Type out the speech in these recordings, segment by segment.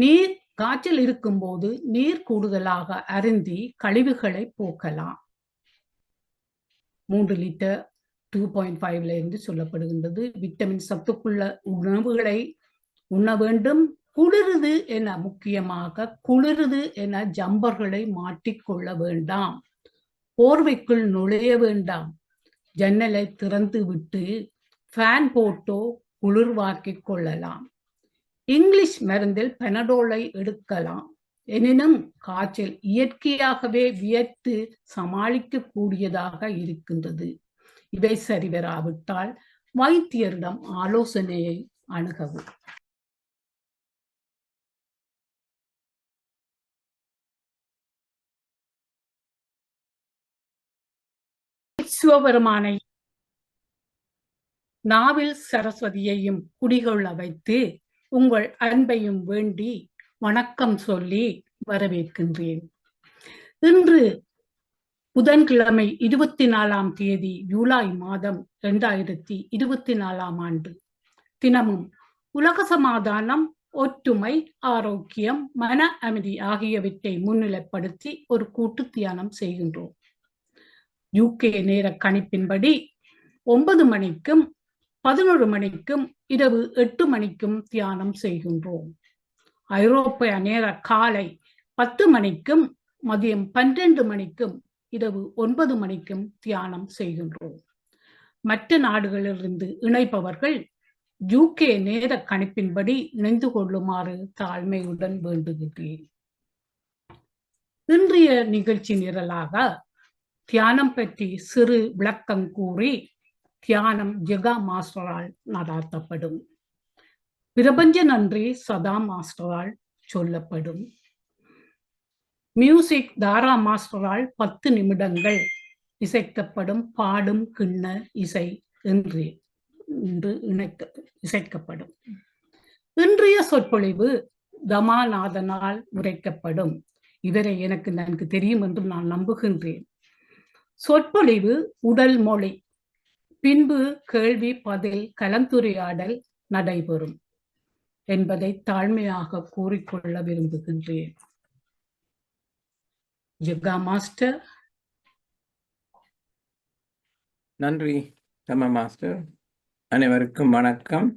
நீர் காய்ச்சல் இருக்கும்போது நீர் கூடுதலாக அருந்தி கழிவுகளை போக்கலாம். 3 லிட்டர் 2.5 இருந்து சொல்லப்படுகின்றது. விட்டமின் சத்துக்குள்ள உணவுகளை உண்ண வேண்டும். குளிருது என, முக்கியமாக குளிருது என ஜம்பர்களை மாட்டிக்கொள்ள வேண்டாம். போர்வைக்குள் நுழைய வேண்டாம். ஜன்னலை திறந்து விட்டு ஃபேன் போட்டோ குளிர்வாக்கிக் கொள்ளலாம். இங்கிலீஷ் மருந்தில் பெனடோலை எடுக்கலாம். எனினும் காய்ச்சல் இயற்கையாகவே வியர்த்து சமாளிக்க கூடியதாக இருக்கின்றது. இவை சரிவராவிட்டால் வைத்தியரிடம் ஆலோசனையை அணுகவும். சிவபெருமானை நாவில் சரஸ்வதியையும் குடிகொள்ள வைத்து உங்கள் அன்பையும் வேண்டி வணக்கம் சொல்லி வரவேற்கின்றேன். இன்று புதன்கிழமை 24ஆம் தேதி ஜூலை மாதம் 2024ஆம் ஆண்டு. தினமும் உலக சமாதானம், ஒற்றுமை, ஆரோக்கியம், மன அமைதி ஆகியவற்றை முன்னிலைப்படுத்தி ஒரு கூட்டு தியானம் செய்கின்றோம். UK நேர கணிப்பின்படி 9 மணிக்கும் 11 மணிக்கும் இரவு 8 மணிக்கும் தியானம் செய்கின்றோம். ஐரோப்பிய நேர காலை 10 மணிக்கும் மதியம் 12 மணிக்கும் இரவு 9 மணிக்கும் தியானம் செய்கின்றோம். மற்ற நாடுகளிலிருந்து இணைப்பவர்கள் UK நேர கணிப்பின்படி இணைந்து கொள்ளுமாறு தாழ்மையுடன் வேண்டுகின்றேன். இன்றைய நிகழ்ச்சி நிரலாக தியானம் பற்றி சிறு விளக்கம் கூறி தியானம் ஜெகா மாஸ்டரால் நடாத்தப்படும். பிரபஞ்ச நன்றி சதா மாஸ்டரால் சொல்லப்படும். மியூசிக் தாரா மாஸ்டரால் 10 நிமிடங்கள் இசைக்கப்படும். பாடும் கிண்ண இசை என்று இசைக்கப்படும். இன்றைய சொற்பொழிவு தமாநாதனால் உரைக்கப்படும். இவரை எனக்கு நன்கு தெரியும் என்று நான் நம்புகின்றேன். சொற்பொழிவு உடல் மொழி, பின்பு கேள்வி பதில் கலந்துரையாடல் நடைபெறும் என்பதை தாழ்மையாக கூறிக்கொள்ள விரும்புகின்றேன். ஜெகா மாஸ்டர். நன்றி தம மாஸ்டர். அனைவருக்கும் வணக்கம்.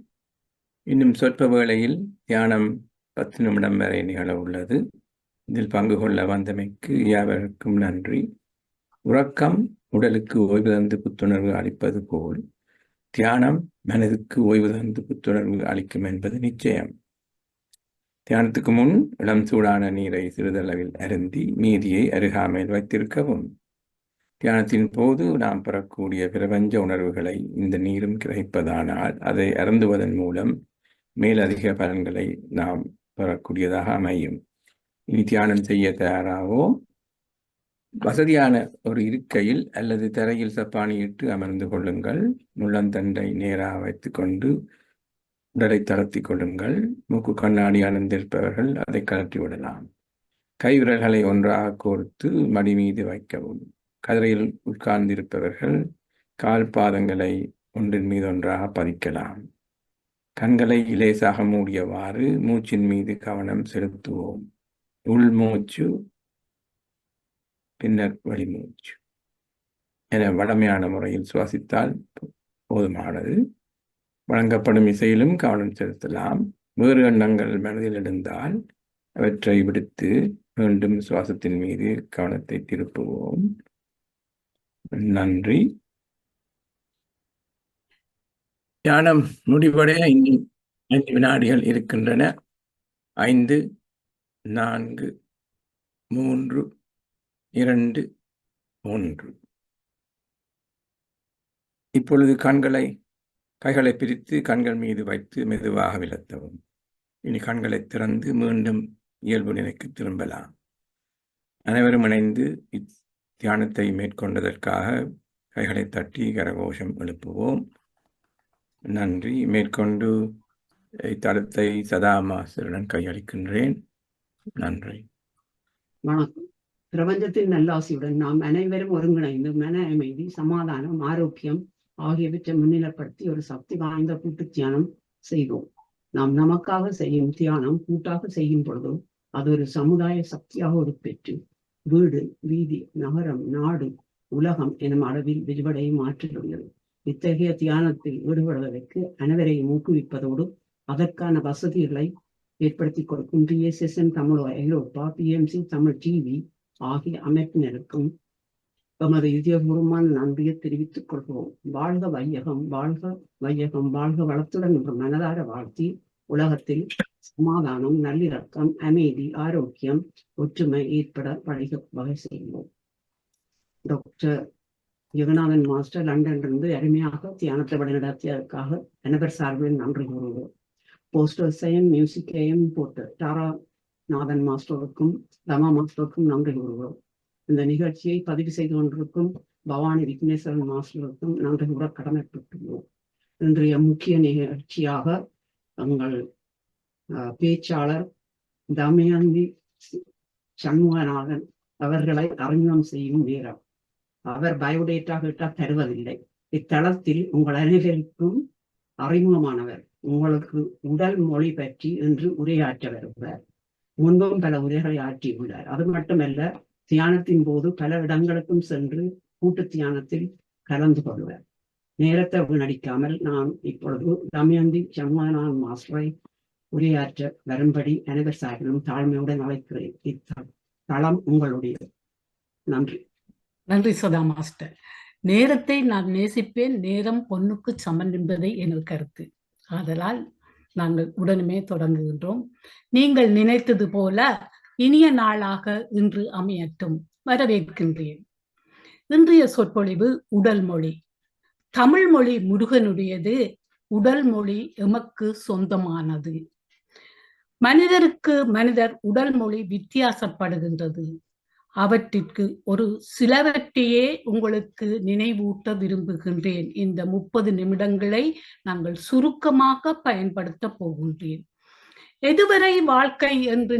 இன்னும் சொற்ப வேளையில் தியானம் 10 நிமிடம் வரை நிகழ உள்ளது. இதில் பங்கு கொள்ள வந்தமைக்கு யாவருக்கும் நன்றி. உறக்கம் உடலுக்கு ஓய்வு தந்து புத்துணர்வு அளிப்பது போல் தியானம் மனதுக்கு ஓய்வு தந்து புத்துணர்வு அளிக்கும் என்பது நிச்சயம். தியானத்துக்கு முன் இளம் சூடான நீரை சிறிதளவில் அருந்தி மீதியை அருகாமையில் வைத்திருக்கவும். தியானத்தின் போது நாம் பெறக்கூடிய பிரபஞ்ச உணர்வுகளை இந்த நீரும் கிரகிப்பதானால் அதை அருந்துவதன் மூலம் மேலதிக பலன்களை நாம் பெறக்கூடியதாக அமையும். இனி தியானம் செய்ய தயாராகவும். வசதியான ஒரு இருக்கையில் அல்லது தரையில் சப்பானியிட்டு அமர்ந்து கொள்ளுங்கள். முள்ளந்தண்டை நேராக வைத்துக் கொண்டு உடலை தளர்த்தி கொள்ளுங்கள். மூக்கு கண்ணாடி அணிந்திருப்பவர்கள் அதை கலற்றி விடலாம். கைவிரல்களை ஒன்றாக கோர்த்து மடி மீது வைக்கவும். கதிரையில் உட்கார்ந்திருப்பவர்கள் கால் பாதங்களை ஒன்றின் மீது ஒன்றாக பதிக்கலாம். கண்களை இலேசாக மூடியவாறு மூச்சின் மீது கவனம் செலுத்துவோம். உள்மூச்சு, பின்னர் வெளிமூச்சு என வழமையான முறையில் சுவாசித்தால் போதுமானது. வழங்கப்படும் இசையிலும் கவனம் செலுத்தலாம். வேறு எண்ணங்கள் மனதில் எழுந்தால் அவற்றை விடுத்து மீண்டும் சுவாசத்தின் மீது கவனத்தை திருப்புவோம். நன்றி. தியானம் முடிவடைய இன்னும் 5 வினாடிகள் இருக்கின்றன. 5, 4, 3, 2, 1. இப்பொழுது கைகளை பிரித்து கண்கள் மீது வைத்து மெதுவாக விலத்தவும். இனி கண்களை திறந்து மீண்டும் இயல்பு நிலைக்கு திரும்பலாம். அனைவரும் இணைந்து தியானத்தை மேற்கொண்டதற்காக கைகளை தட்டி கரகோஷம் எழுப்புவோம். நன்றி. மேற்கொண்டு தளத்தை சதா மாஸ்டருடன் கையளிக்கின்றேன். நன்றி. வணக்கம். பிரபஞ்சத்தின் நல்லாசியுடன் நாம் அனைவரும் ஒருங்கிணைந்து மன அமைதி, சமாதானம், ஆரோக்கியம் ஆகியவற்றை முன்னிலைப்படுத்தி ஒரு சக்தி வாய்ந்த கூட்டு தியானம் செய்வோம். நாம் நமக்காக செய்யும் தியானம் கூட்டாக செய்யும் பொழுதும் அது ஒரு சமுதாய சக்தியாக உருப்பெற்று வீடு, வீதி, நகரம், நாடு, உலகம் எனும் அளவில் விரிவடையும் ஆற்றல் உள்ளது. இத்தகைய தியானத்தில் ஈடுபடுவதற்கு அனைவரையும் ஊக்குவிப்பதோடு அதற்கான வசதிகளை ஏற்படுத்தி கொடுக்கும் PSSN தமிழ் ஐரோப்பா, PMC தமிழ் டிவி ஆகிய அமைப்பினருக்கும் எமது இதயபூர்வமான நன்றியை தெரிவித்துக் கொள்கிறோம். வாழ்க வையகம், வாழ்க வையகம், வாழ்க வளத்துடன் என்ற மனதார வாழ்த்தி உலகத்தில் சமாதானம், நல்லிணக்கம், அமைதி, ஆரோக்கியம், ஒற்றுமை ஏற்பட வகை செய்வோம். டாக்டர் ஜெகநாதன் மாஸ்டர் லண்டனிலிருந்து அருமையாக தியானத்தை வழிநடத்தியதற்காக அனைவர் சார்பில் நன்றி கூறுவோம். போஸ்டர்ஸையும் மியூசிக்கையும் போட்டு டாரா நாதன் மாஸ்டருக்கும் தமா மாஸ்டருக்கும் நன்றி கூறுவோம். இந்த நிகழ்ச்சியை பதிவு செய்து கொண்டிருக்கும் பவானி விக்னேஸ்வரன் மாஸ்டருக்கும் நன்றி கூற கடமைப்பட்டுள்ளோம். இன்றைய முக்கிய நிகழ்ச்சியாக எங்கள் பேச்சாளர் தமயந்தி சண்முகநாதன் அவர்களை அறிமுகம் செய்யும் நேரம். அவர் பயோடேட்டா கேட்டா தருவதில்லை. இத்தளத்தில் உங்கள் அனைவருக்கும் அறிமுகமானவர். உங்களுக்கு உடல் மொழி பற்றி என்று உரையாற்ற வருவார். முன்பும் பல உரைகளை ஆற்றியுள்ளார். அது மட்டுமல்ல, தியானத்தின் போது பல இடங்களுக்கும் சென்று கூட்டு தியானத்தில் கலந்து கொள்வார். நேரத்தை வீணடிக்காமல் நான் இப்பொழுது தமயந்தி சண்முகநாதன் மாஸ்டரை உரையாற்ற வரும்படி அனைவர் சார்பிலும் தாழ்மையுடன் அழைக்கிறேன். இத்தளம் உங்களுடையது. நன்றி. நன்றி சதா மாஸ்டர். நேரத்தை நான் நேசிப்பேன், நேரம் பொன்னுக்கு சமன் என்பதை எனது கருத்து. ஆதலால் நாங்கள் உடனுமே தொடங்குகின்றோம். நீங்கள் நினைத்தது போல இனிய நாளாக இன்று அமையட்டும். வரவேற்கின்றேன். இன்றைய சொற்பொழிவு உடல் மொழி. தமிழ் மொழி முருகனுடையது, உடல் மொழி எமக்கு சொந்தமானது. மனிதருக்கு மனிதர் உடல் மொழி வித்தியாசப்படுகின்றது. அவற்றிற்கு ஒரு சிலவற்றையே உங்களுக்கு நினைவூட்ட விரும்புகின்றேன். இந்த 30 நிமிடங்களை நாங்கள் சுருக்கமாக பயன்படுத்த போகின்றேன். எதுவரை வாழ்க்கை என்று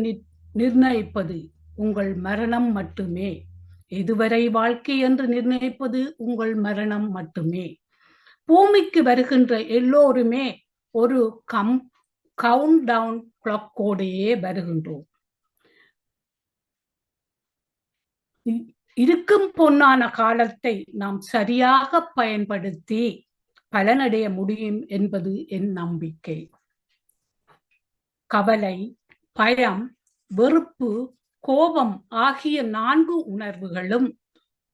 நிர்ணயிப்பது உங்கள் மரணம் மட்டுமே. எதுவரை வாழ்க்கை என்று நிர்ணயிப்பது உங்கள் மரணம் மட்டுமே. பூமிக்கு வருகின்ற எல்லோருமே ஒரு கவுண்ட் டவுன் கிளாக்கோடையே வருகின்றோம். இருக்கும் பொன்னான காலத்தை நாம் சரியாக பயன்படுத்தி பலனடைய முடியும் என்பது என் நம்பிக்கை. கவலை, பயம், வெறுப்பு, கோபம் ஆகிய 4 உணர்வுகளும்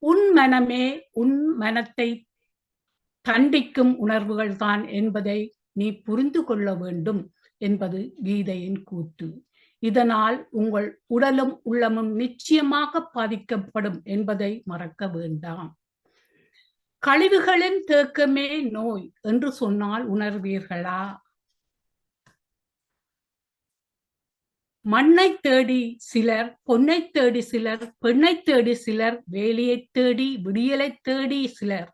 உன் மனமே உன் மனத்தை தண்டிக்கும் உணர்வுகள் தான் என்பதை நீ புரிந்து கொள்ள வேண்டும் என்பது கீதையின் கூற்று. இதனால் உங்கள் உடலும் உள்ளமும் நிச்சயமாக பாதிக்கப்படும் என்பதை மறக்க வேண்டாம். கழிவுகளின் தேக்கமே நோய் என்று சொன்னால் உணர்வீர்களா? மண்ணை தேடி சிலர், பொன்னை தேடி சிலர், பெண்ணை தேடி சிலர், வேலையை தேடி விடியலை தேடி சிலர்,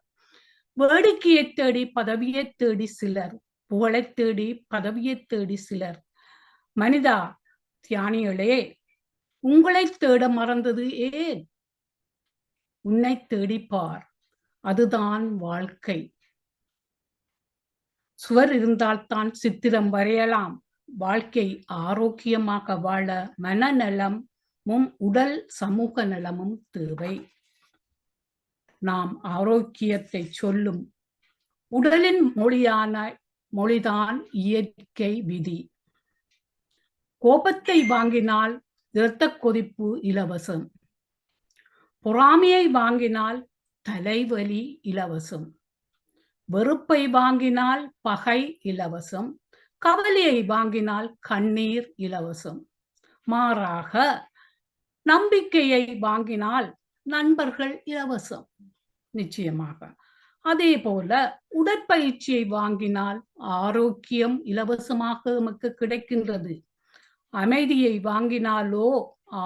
வேடிக்கையை தேடி பதவியை தேடி சிலர், புகழை தேடி பதவியை தேடி சிலர். மனிதா, தியானிகளே, உங்களை தேட மறந்தது ஏன்? உன்னை தேடிப்பார். அதுதான் வாழ்க்கை. சுவர் இருந்தால்தான் சித்திரம் வரையலாம். வாழ்க்கை ஆரோக்கியமாக வாழ மனநலமும் உடல் சமூக நலமும் தேவை. நாம் ஆரோக்கியத்தை சொல்லும் உடலின் மொழிதான் இயற்கை விதி. கோபத்தை வாங்கினால் இரத்த கொதிப்பு இலவசம். பொறாமையை வாங்கினால் தலைவலி இலவசம். வெறுப்பை வாங்கினால் பகை இலவசம். கவலையை வாங்கினால் கண்ணீர் இலவசம். மாறாக நம்பிக்கையை வாங்கினால் நண்பர்கள் இலவசம். நிச்சயமாக. அதே போல உடற்பயிற்சியை வாங்கினால் ஆரோக்கியம் இலவசமாக நமக்கு கிடைக்கின்றது. அமைதியை வாங்கினாலோ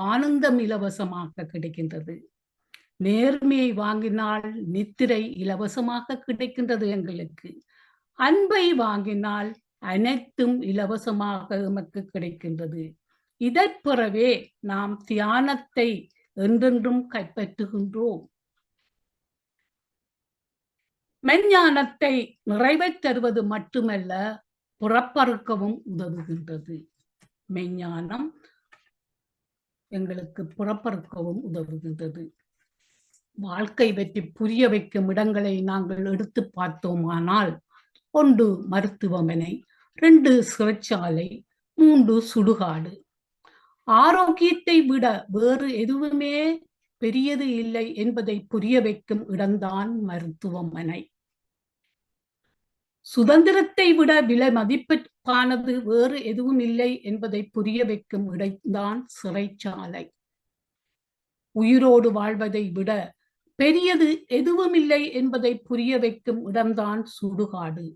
ஆனந்தம் இலவசமாக கிடைக்கின்றது. நேர்மையை வாங்கினால் நித்திரை இலவசமாக கிடைக்கின்றது எங்களுக்கு. அன்பை வாங்கினால் அனைத்தும் இலவசமாக நமக்கு கிடைக்கின்றது. இதை பெறவே நாம் தியானத்தை என்றென்றும் கைப்பற்றுகின்றோம். மெஞ்ஞானத்தை நிறைவை தருவது மட்டுமல்ல, புறப்பறுக்கவும் உதவுகின்றது. மெய்ஞானம் எங்களுக்கு புறப்பறுக்கவும் உதவுகின்றது. வாழ்க்கை பற்றி புரிய வைக்கும் இடங்களை நாங்கள் எடுத்து பார்த்தோமானால், 1 மருத்துவமனை, 2 சிறைச்சாலை, 3 சுடுகாடு. ஆரோக்கியத்தை விட வேறு எதுவுமே பெரியது இல்லை என்பதை புரிய வைக்கும் இடம்தான் மருத்துவமனை. சுதந்திரத்தை விட விலை மதிப்பானது வேறு எதுவும் இல்லை என்பதை புரிய வைக்கும் இடம்தான் சிறைச்சாலை. உயிரோடு வாழ்வதை விட பெரியது எதுவும் இல்லை என்பதை புரிய வைக்கும் இடம்தான் சுடுகாடு.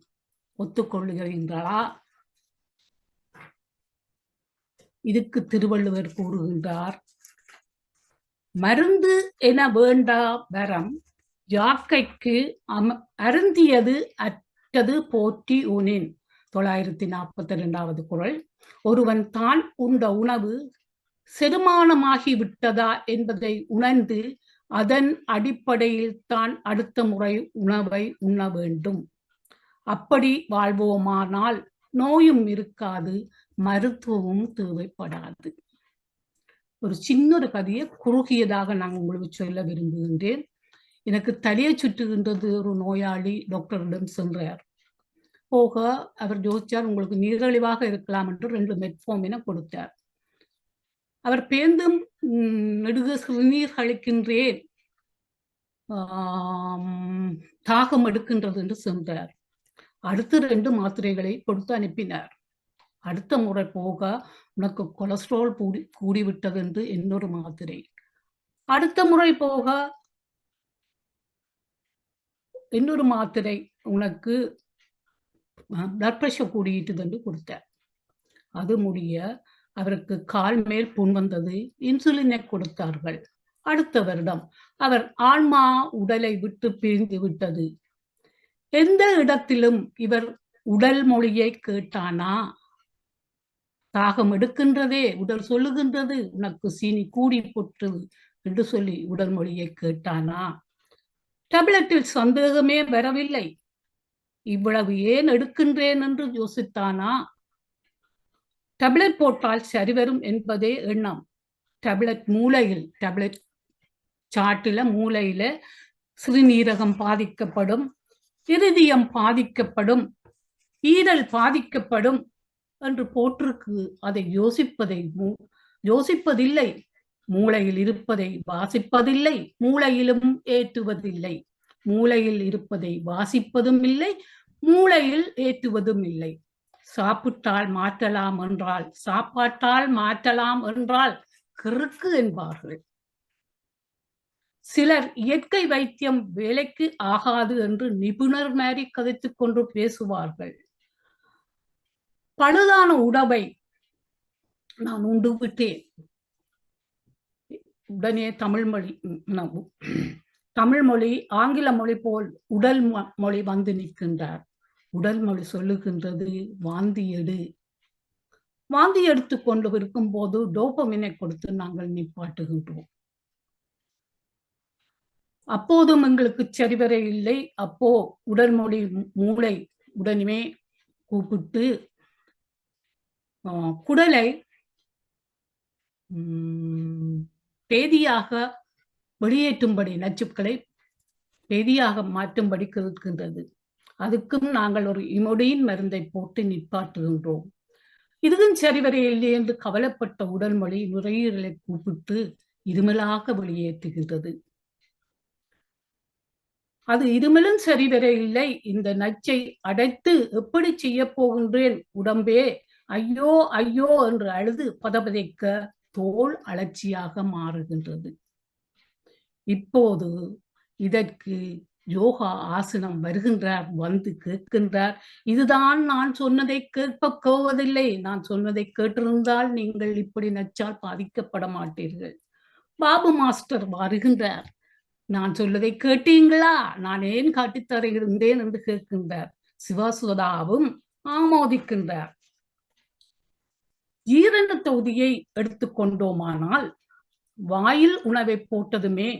ஒத்துக்கொள்ளுகிறீர்களா? இதுக்கு திருவள்ளுவர் கூறுகின்றார், மருந்து என வேண்டா வரம் யாக்கைக்கு அருந்தியது அற்றது போற்றி ஊனின். 942வது குறள். ஒருவன் தான் உண்ட உணவு செரிமானமாகி விட்டதா என்பதை உணர்ந்து அதன் அடிப்படையில் தான் அடுத்த முறை உணவை உண்ண வேண்டும். அப்படி வாழ்வோமானால் நோயும் இருக்காது, மருத்துவமும் தேவைப்படாது. ஒரு சின்ன கதையை குறுகியதாக நான் உங்களுக்கு சொல்ல விரும்புகின்றேன். எனக்கு தலையை சுற்றுகின்றது. ஒரு நோயாளி டாக்டரிடம் சென்றார். போக அவர் யோசிச்சார், உங்களுக்கு நீரிழிவாக இருக்கலாம் என்று 2 மெட்ஃபார்மினை கொடுத்தார். அவர் பேர்ந்தும் நெடுக சிறுநீர் கழிக்கின்றேன், தாகம் எடுக்கின்றது என்று சென்றார். அடுத்த 2 மாத்திரைகளை கொடுத்து அனுப்பினார். அடுத்த முறை போக, உனக்கு கொலஸ்ட்ரால் கூடிவிட்டது என்று இன்னொரு மாத்திரை. அடுத்த முறை போக இன்னொரு மாத்திரை, உனக்கு பிளட் பிரஷர் கூடியிட்டது என்று கொடுத்தார். அது முடிய அவருக்கு கால் மேல் புண் வந்தது, இன்சுலினை கொடுத்தார்கள். அடுத்த வருடம் அவர் ஆன்மா உடலை விட்டு பிரிந்து விட்டது. எந்த இடத்திலும் இவர் உடல் மொழியை கேட்டானா? தாகம் எடுக்கின்றதே, உடல் சொல்லுகின்றது உனக்கு சீனி கூடி போற்று என்று சொல்லி உடல் மொழியை கேட்டானா? டேப்லெட்டில் சந்தேகமே வரவில்லை, இவ்வளவு ஏன் எடுக்கின்றேன் என்று யோசித்தானா? டேப்லெட் போட்டால் சரிவரும் என்பதே எண்ணம். டேப்லெட் மூளையில், டேப்லெட் சாட்டில மூளையில சிறுநீரகம் பாதிக்கப்படும், இருதயம் பாதிக்கப்படும், ஈரல் பாதிக்கப்படும் என்று போட்டிருக்கு. அதை யோசிப்பதில்லை. மூளையில் இருப்பதை வாசிப்பதில்லை, மூளையிலும் ஏற்றுவதில்லை. மூளையில் இருப்பதை வாசிப்பதும் இல்லை, மூளையில் ஏற்றுவதும் இல்லை. சாப்பிட்டால் மாற்றலாம் என்றால், சாப்பாட்டால் மாற்றலாம் என்றால் கிறுக்கு என்பார்கள். சிலர் இயற்கை வைத்தியம் வேலைக்கு ஆகாது என்று நிபுணர் மாதிரி கதைத்துக் கொண்டு பேசுவார்கள். பழுதான உணவை நான் உண்டு விட்டேன், உடனே தமிழ் மொழி ஆங்கில மொழி போல் உடல் மொழி வந்து நிற்கின்றார். உடல் மொழி சொல்லுகின்றது, வாந்தி எடு. வாந்தி எடுத்து கொண்டு இருக்கும் போது டோபமினை கொடுத்து நாங்கள் நிப்பாட்டுகின்றோம். அப்போதும் எங்களுக்கு சரிவர இல்லை. அப்போ உடல் மொழி மூளை உடனே கூப்பிட்டு குடலை பேதியாக வெளியேற்றும்படி, நச்சுக்களை பேதியாக மாற்றும்படி கேட்கின்றது. அதுக்கும் நாங்கள் ஒரு இமோடின் மருந்தை போட்டு நிப்பாட்டுகின்றோம். இதுவும் சரிவர இல்லை என்று கவலைப்பட்ட உடல் மொழி நுரையீரலை கூப்பிட்டு இருமலாக வெளியேற்றுகின்றது. அது இருமலும் சரிவர இல்லை, இந்த நச்சை அடைத்து எப்படி செய்ய போகின்றேன் உடம்பே, ஐயோ ஐயோ என்று அழுது பதபதைக்க தோல் அலட்சியாக மாறுகின்றது. இப்போது இதற்கு யோகா ஆசனம் வருகின்றார், வந்து கேட்கின்றார், இதுதான் நான் சொன்னதை கேட்கப் போவதில்லை, நான் சொன்னதை கேட்டிருந்தால் நீங்கள் இப்படி நச்சால் பாதிக்கப்பட மாட்டீர்கள். பாபு மாஸ்டர் வருகின்றார், நான் சொல்வதை கேட்டீங்களா, நான் ஏன் காட்டித்தர இருந்தேன் என்று கேட்கின்றார். சிவசுதாவும் ஆமோதிக்கின்றார். ஜீரண தொகுதியை எடுத்துக்கொண்டோமானால், வாயில் உணவை போட்டதுமே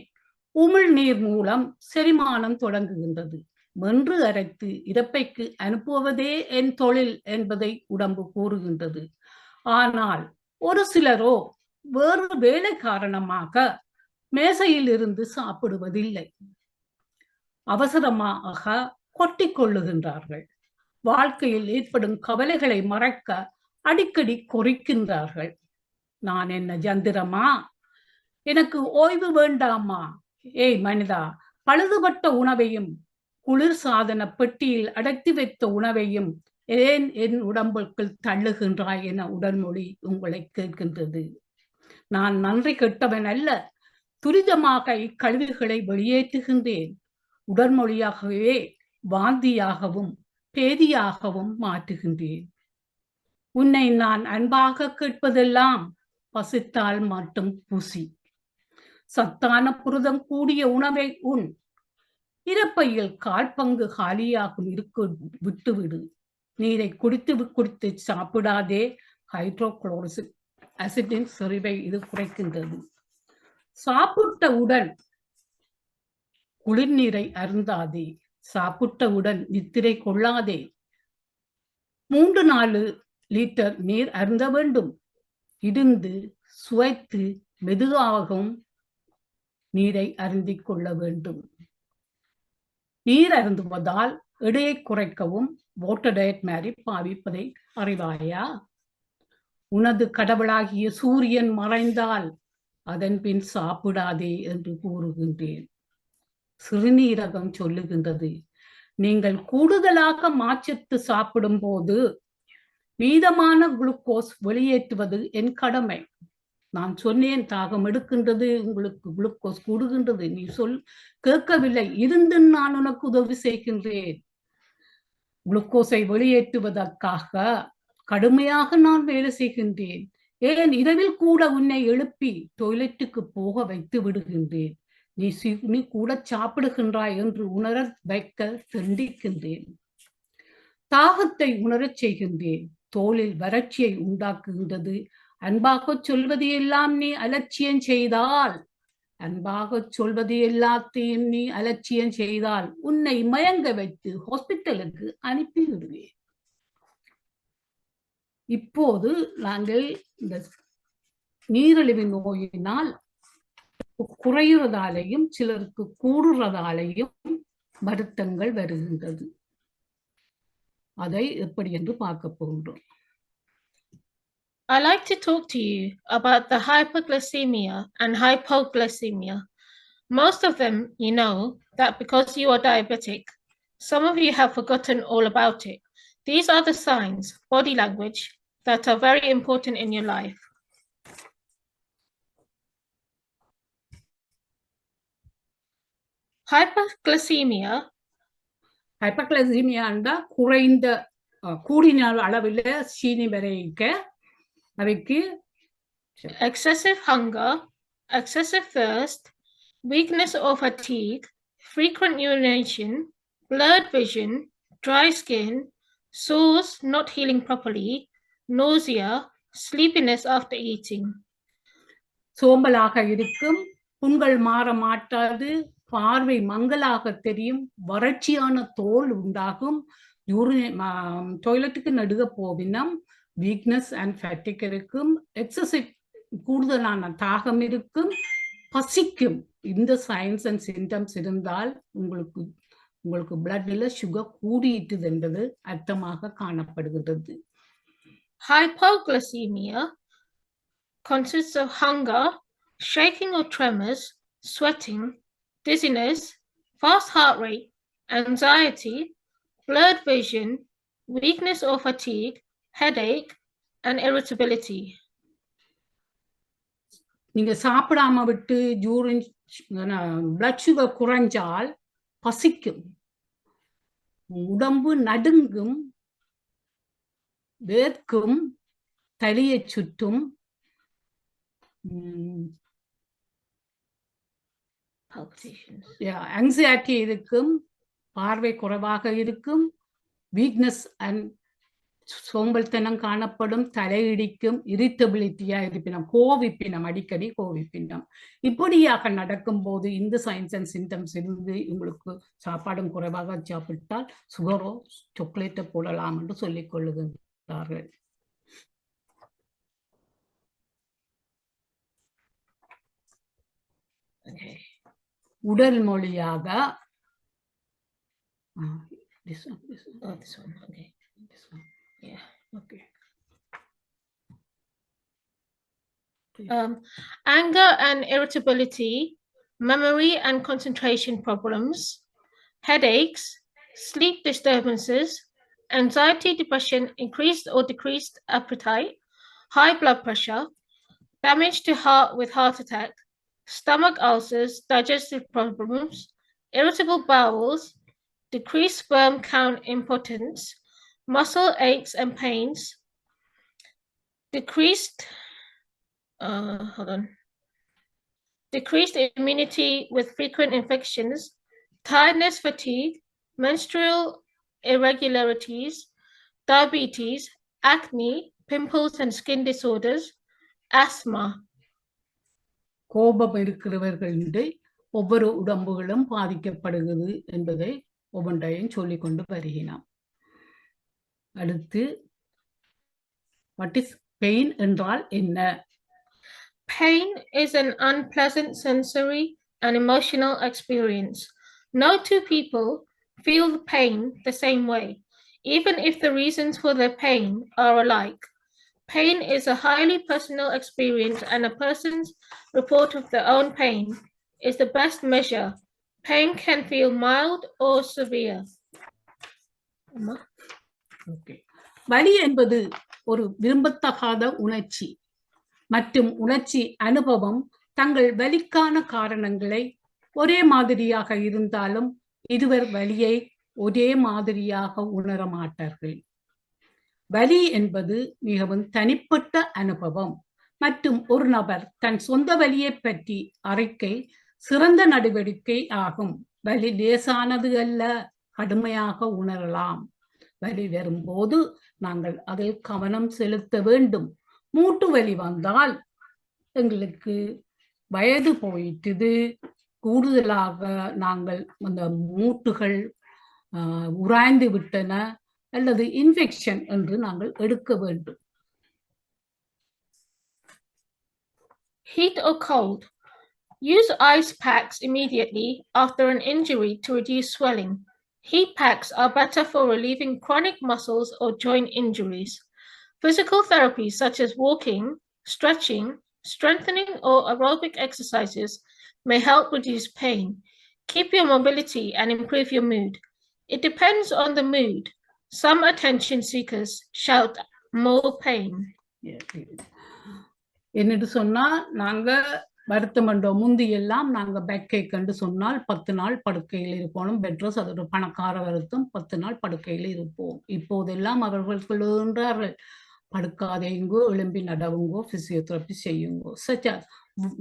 உமிழ்நீர் மூலம் செரிமானம் தொடங்குகின்றது. வென்று அரைத்து இறப்பைக்கு அனுப்புவதே என் தொழில் என்பதை உடம்பு கூறுகின்றது. ஆனால் ஒரு சிலரோ வேறு வேலை காரணமாக மேசையில் இருந்து சாப்பிடுவதில்லை. அவசரமாக கொட்டிக் கொள்ளுகின்றார்கள். வாழ்க்கையில் ஏற்படும் கவலைகளை மறக்க அடிக்கடி கொறிக்கின்றார்கள். நான் என்ன ஜந்திரமா? எனக்கு ஓய்வு வேண்டாமா? ஏய் மனிதா, பழுதுபட்ட உணவையும் குளிர் சாதன பெட்டியில் அடைத்து வைத்த உணவையும் ஏன் என் உடம்புக்குள் தள்ளுகின்றாய் என உடன்மொழி உங்களை கேட்கின்றது. நான் நன்றி கெட்டவன் அல்ல. துரிதமாக இக்கழிவுகளை வெளியேற்றுகின்றேன். உடன்மொழியாகவே வாந்தியாகவும் பேதியாகவும் மாற்றுகின்றேன். உன்னை நான் அன்பாக கேட்பதெல்லாம் பசித்தால் மட்டும் புசி. சத்தான புரதம் கூடிய உணவை உண். இறப்பையில் 1/4 பங்கு காலியாகும் இருக்க விட்டுவிடு. நீரை குடித்து சாப்பிடாதே. ஹைட்ரோகுளோரிக் அசிட்டின் செறிவை இது குறைக்கின்றது. சாப்பிட்டவுடன் குளிர்நீரை அருந்தாதே. சாப்பிட்டவுடன் நித்திரை கொள்ளாதே. 3-4 லிட்டர் நீர் அருந்த வேண்டும். இருந்து சுவைத்து மெதுவாகவும் நீரை அருந்திக் கொள்ள வேண்டும். நீர் அருந்துவதால் எடையை குறைக்கவும் வாட்டர் டயட் மாதிரி பாவிப்பதை அறிவாயா? உனது கடவுளாகிய சூரியன் மறைந்தால் அதன் பின் சாப்பிடாதே என்று கூறுகின்றேன். சிறுநீரகம் சொல்லுகின்றது, நீங்கள் கூடுதலாக மாச்சத்து சாப்பிடும் போது மீதமான குளுக்கோஸ் வெளியேற்றுவது என் கடமை. நான் சொன்னேன், தாகம் எடுக்கின்றது, உங்களுக்கு குளுக்கோஸ் கூடுகின்றது, நீ கேட்கவில்லை. இருந்து நான் உனக்கு உதவி செய்கின்றேன். குளுக்கோஸை வெளியேற்றுவதற்காக கடுமையாக நான் வேலை செய்கின்றேன். ஏன் இரவில் கூட உன்னை எழுப்பி டொய்லெட்டுக்கு போக வைத்து விடுகின்றேன். நீ கூட சாப்பிடுகின்றாய் என்று உணர வைக்க தண்டிக்கின்றேன். தாகத்தை உணரச் செய்கின்றேன். தோலில் வறட்சியை உண்டாக்குகின்றது. அன்பாக சொல்வது எல்லாம் நீ அலட்சியம் செய்தால், உன்னை மயங்க வைத்து ஹாஸ்பிட்டலுக்கு அனுப்பி விடுவேன். இப்போது நாங்கள் இந்த நீரிழிவு நோயினால் குறையுறதாலேயும் சிலருக்கு கூடுறதாலேயும் வருத்தங்கள் வருகின்றது. அதை எப்படி என்று பார்க்க போகின்றோம். I like to talk to you about the hyperglycemia and hypoglycemia. Most of them, you know that because you are diabetic. Some of you have forgotten all about it. These are the signs, body language, that are very important in your life. Hyperglycemia குறைந்த கூடின அளவில் சீனி வரைக்க அவைக்கு excessive hunger, excessive thirst, weakness or fatigue, frequent urination, blurred vision, dry skin, sores not healing properly, nausea, sleepiness after eating. சோம்பலாக இருக்கும், புண்கள் மாற மாட்டாது, பார்வை மங்கலாக தெரியும், வறட்சியான தோல் உண்டாகும், டாய்லெட்டுக்கு நடுக போவினம், வீக்னஸ் அண்ட் ஃபேட்டிக் இருக்கும், எக்ஸசிவ் கூடுதலான தாகம் இருக்கும், பசிக்கும். இந்த சைன்ஸ் அண்ட் சிம்டம்ஸ் இருந்தால் உங்களுக்கு பிளட்ல சுகர் கூடிட்டுது என்பது அர்த்தமாக காணப்படுகிறது. Hypoglycemia consists of hunger, shaking or tremors, sweating, dizziness, fast heart rate, anxiety, blurred vision, weakness or fatigue, headache, and irritability. நீங்க சாப்பிடாம விட்டு பிளட் சுகர் குறைஞ்சால் பசிக்கும், உடம்பு நடுங்கும், வேர்க்கும், தலையை சுற்றும், ஆங்ஸைட்டி இருக்கும், பார்வை குறைவாக இருக்கும், வீக்னஸ் அண்ட் சோம்பல்தனம் காணப்படும், தலையிடிக்கும், இரிட்டபிலிட்டியா இருப்பினம், கோவிப்பினம், அடிக்கடி கோவிப்பினம். இப்படியாக நடக்கும்போது இந்த சைன்ஸ் அண்ட் சிம்டம்ஸ் இருந்து உங்களுக்கு சாப்பாடும் குறைவாக சாப்பிட்டால் சுகரோ சாக்லேட்டை போடலாம் என்று சொல்லிக் கொள்ளுகின்றார்கள். உடல் மொழியாக this one. Oh, this one. Okay. This one. Yeah. Okay. Anger and irritability, memory and concentration problems, headaches, sleep disturbances, anxiety, depression, increased or decreased appetite, high blood pressure, damage to heart with heart attack, stomach ulcers, digestive problems, irritable bowels, decreased sperm count, impotence, muscle aches and pains, decreased immunity with frequent infections, tiredness, fatigue, menstrual irregularities, diabetes, acne, pimples and skin disorders, asthma. கோபம் இருக்கிறவர்களுடைய ஒவ்வொரு உடம்புகளும் பாதிக்கப்படுகிறது என்பதை ஒவ்வொன்றையும் சொல்லிக் கொண்டு வருகிறோம். அடுத்து what is pain என்றால் என்ன? Pain is an unpleasant sensory and emotional experience. No two people feel the pain the same way, even if the reasons for their pain are alike. Pain is a highly personal experience, and a person's report of their own pain is the best measure. Pain can feel mild or severe. Okay. வலி என்பது ஒரு விரும்பத்தகாத உணர்ச்சி மற்றும் உணர்ச்சி அனுபவம் தங்கள் வலிக்கான காரணங்களை ஒரே மாதிரியாக இருந்தாலும் இருவர் வலியை ஒரே மாதிரியாக உணர மாட்டார்கள். வலி என்பது மிகவும் தனிப்பட்ட அனுபவம் மற்றும் ஒரு நபர் தன் சொந்த வலியை பற்றி அறிக்கை சிறந்த நடவடிக்கை ஆகும். வலி லேசானது அல்ல, கடுமையாக உணரலாம். வலி வரும்போது நாங்கள் அதில் கவனம் செலுத்த வேண்டும். மூட்டு வலி வந்தால் எங்களுக்கு வயது போயிட்டது, கூடுதலாக நாங்கள் அந்த மூட்டுகள் உராய்ந்து விட்டன அல்லது இன்ஃபெக்ஷன் என்று நாங்கள் எடுக்க வேண்டும். Heat or cold. Use ice packs immediately after an injury to reduce swelling. Heat packs are better for relieving chronic muscles or joint injuries. Physical therapies such as walking, stretching, strengthening or aerobic exercises may help reduce pain, keep your mobility and improve your mood. It depends on the mood. Some attention seekers shout more pain. என்னென்று சொன்னா நாங்க வருத்தம் என்றோம். முந்தியெல்லாம் நாங்க பேக்கை கண்டு சொன்னால் 10 நாள் படுக்கையில் இருப்போம். பெட்ரோஸ் அது ஒரு பணக்கார வருத்தம், 10 நாள் படுக்கையில் இருப்போம். இப்போதெல்லாம் அவர்கள் சொல்லுகின்றார்கள், படுக்காதேங்கோ, எழும்பி நடவுங்கோ, பிசியோதெரப்பி செய்யுங்கோ.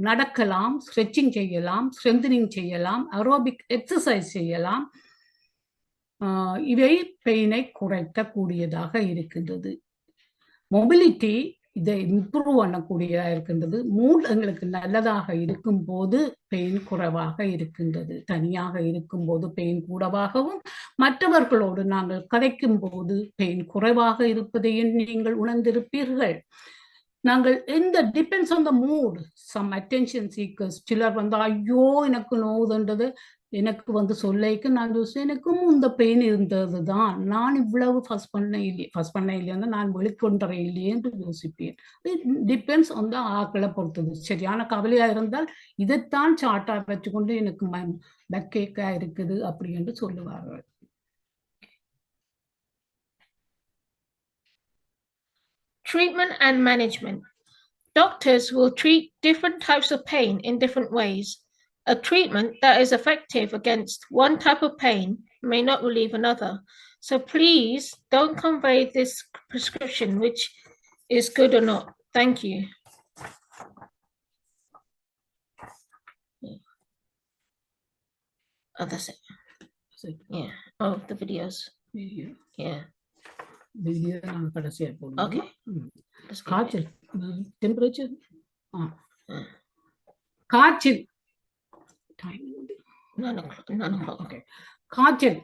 நடக்கலாம், ஸ்ட்ரெச்சிங் செய்யலாம், ஸ்ட்ரென்தனிங் செய்யலாம், அரோபிக் எக்ஸசைஸ் செய்யலாம். இவை பெயினை குறைக்கக்கூடியதாக இருக்கின்றது. மொபிலிட்டி இதை இம்ப்ரூவ் பண்ணக்கூடியதாக இருக்கின்றது. மூட் எங்களுக்கு நல்லதாக இருக்கும் போது பெயின் குறைவாக இருக்கின்றது. தனியாக இருக்கும் போது பெயின் கூடவாகவும், மற்றவர்களோடு நாங்கள் கதைக்கும் போது பெயின் குறைவாக இருப்பதையும் நீங்கள் உணர்ந்திருப்பீர்கள். நாங்கள் எந்த depends on the mood. Some attention seekers, சிலர் வந்து ஐயோ எனக்கு நோவுதுன்றது எனக்கு வந்து சொல்லிக்கு நான் யோசிச்சேன், எனக்கும் இந்த பெயின் இருந்தது தான், நான் இவ்வளவு ஃபர்ஸ்ட் பண்ண இல்லையா, நான் வெளிக்கொண்டற இல்லையே என்று யோசிப்பேன். டிபெண்ட்ஸ் ஆன் த ஆக்களை பொறுத்தது. சரியான கவலையா இருந்தால் இதைத்தான் சாட்டா வச்சுக்கொண்டு எனக்கு பேக்கேக்கா இருக்குது அப்படி என்று சொல்லுவார்கள். Treatment and management. Doctors will treat different types of pain in different ways. A treatment that is effective against one type of pain may not relieve another. So please don't convey this prescription which is good or not. Thank you. Oh, that's it. Yeah. Oh, the videos. Yeah. Yeah. Video நான் கடைசியா போடுவோம். Okay. Let's go. காய்ச்சல் temperature காய்ச்சல் Okay. காய்ச்சல்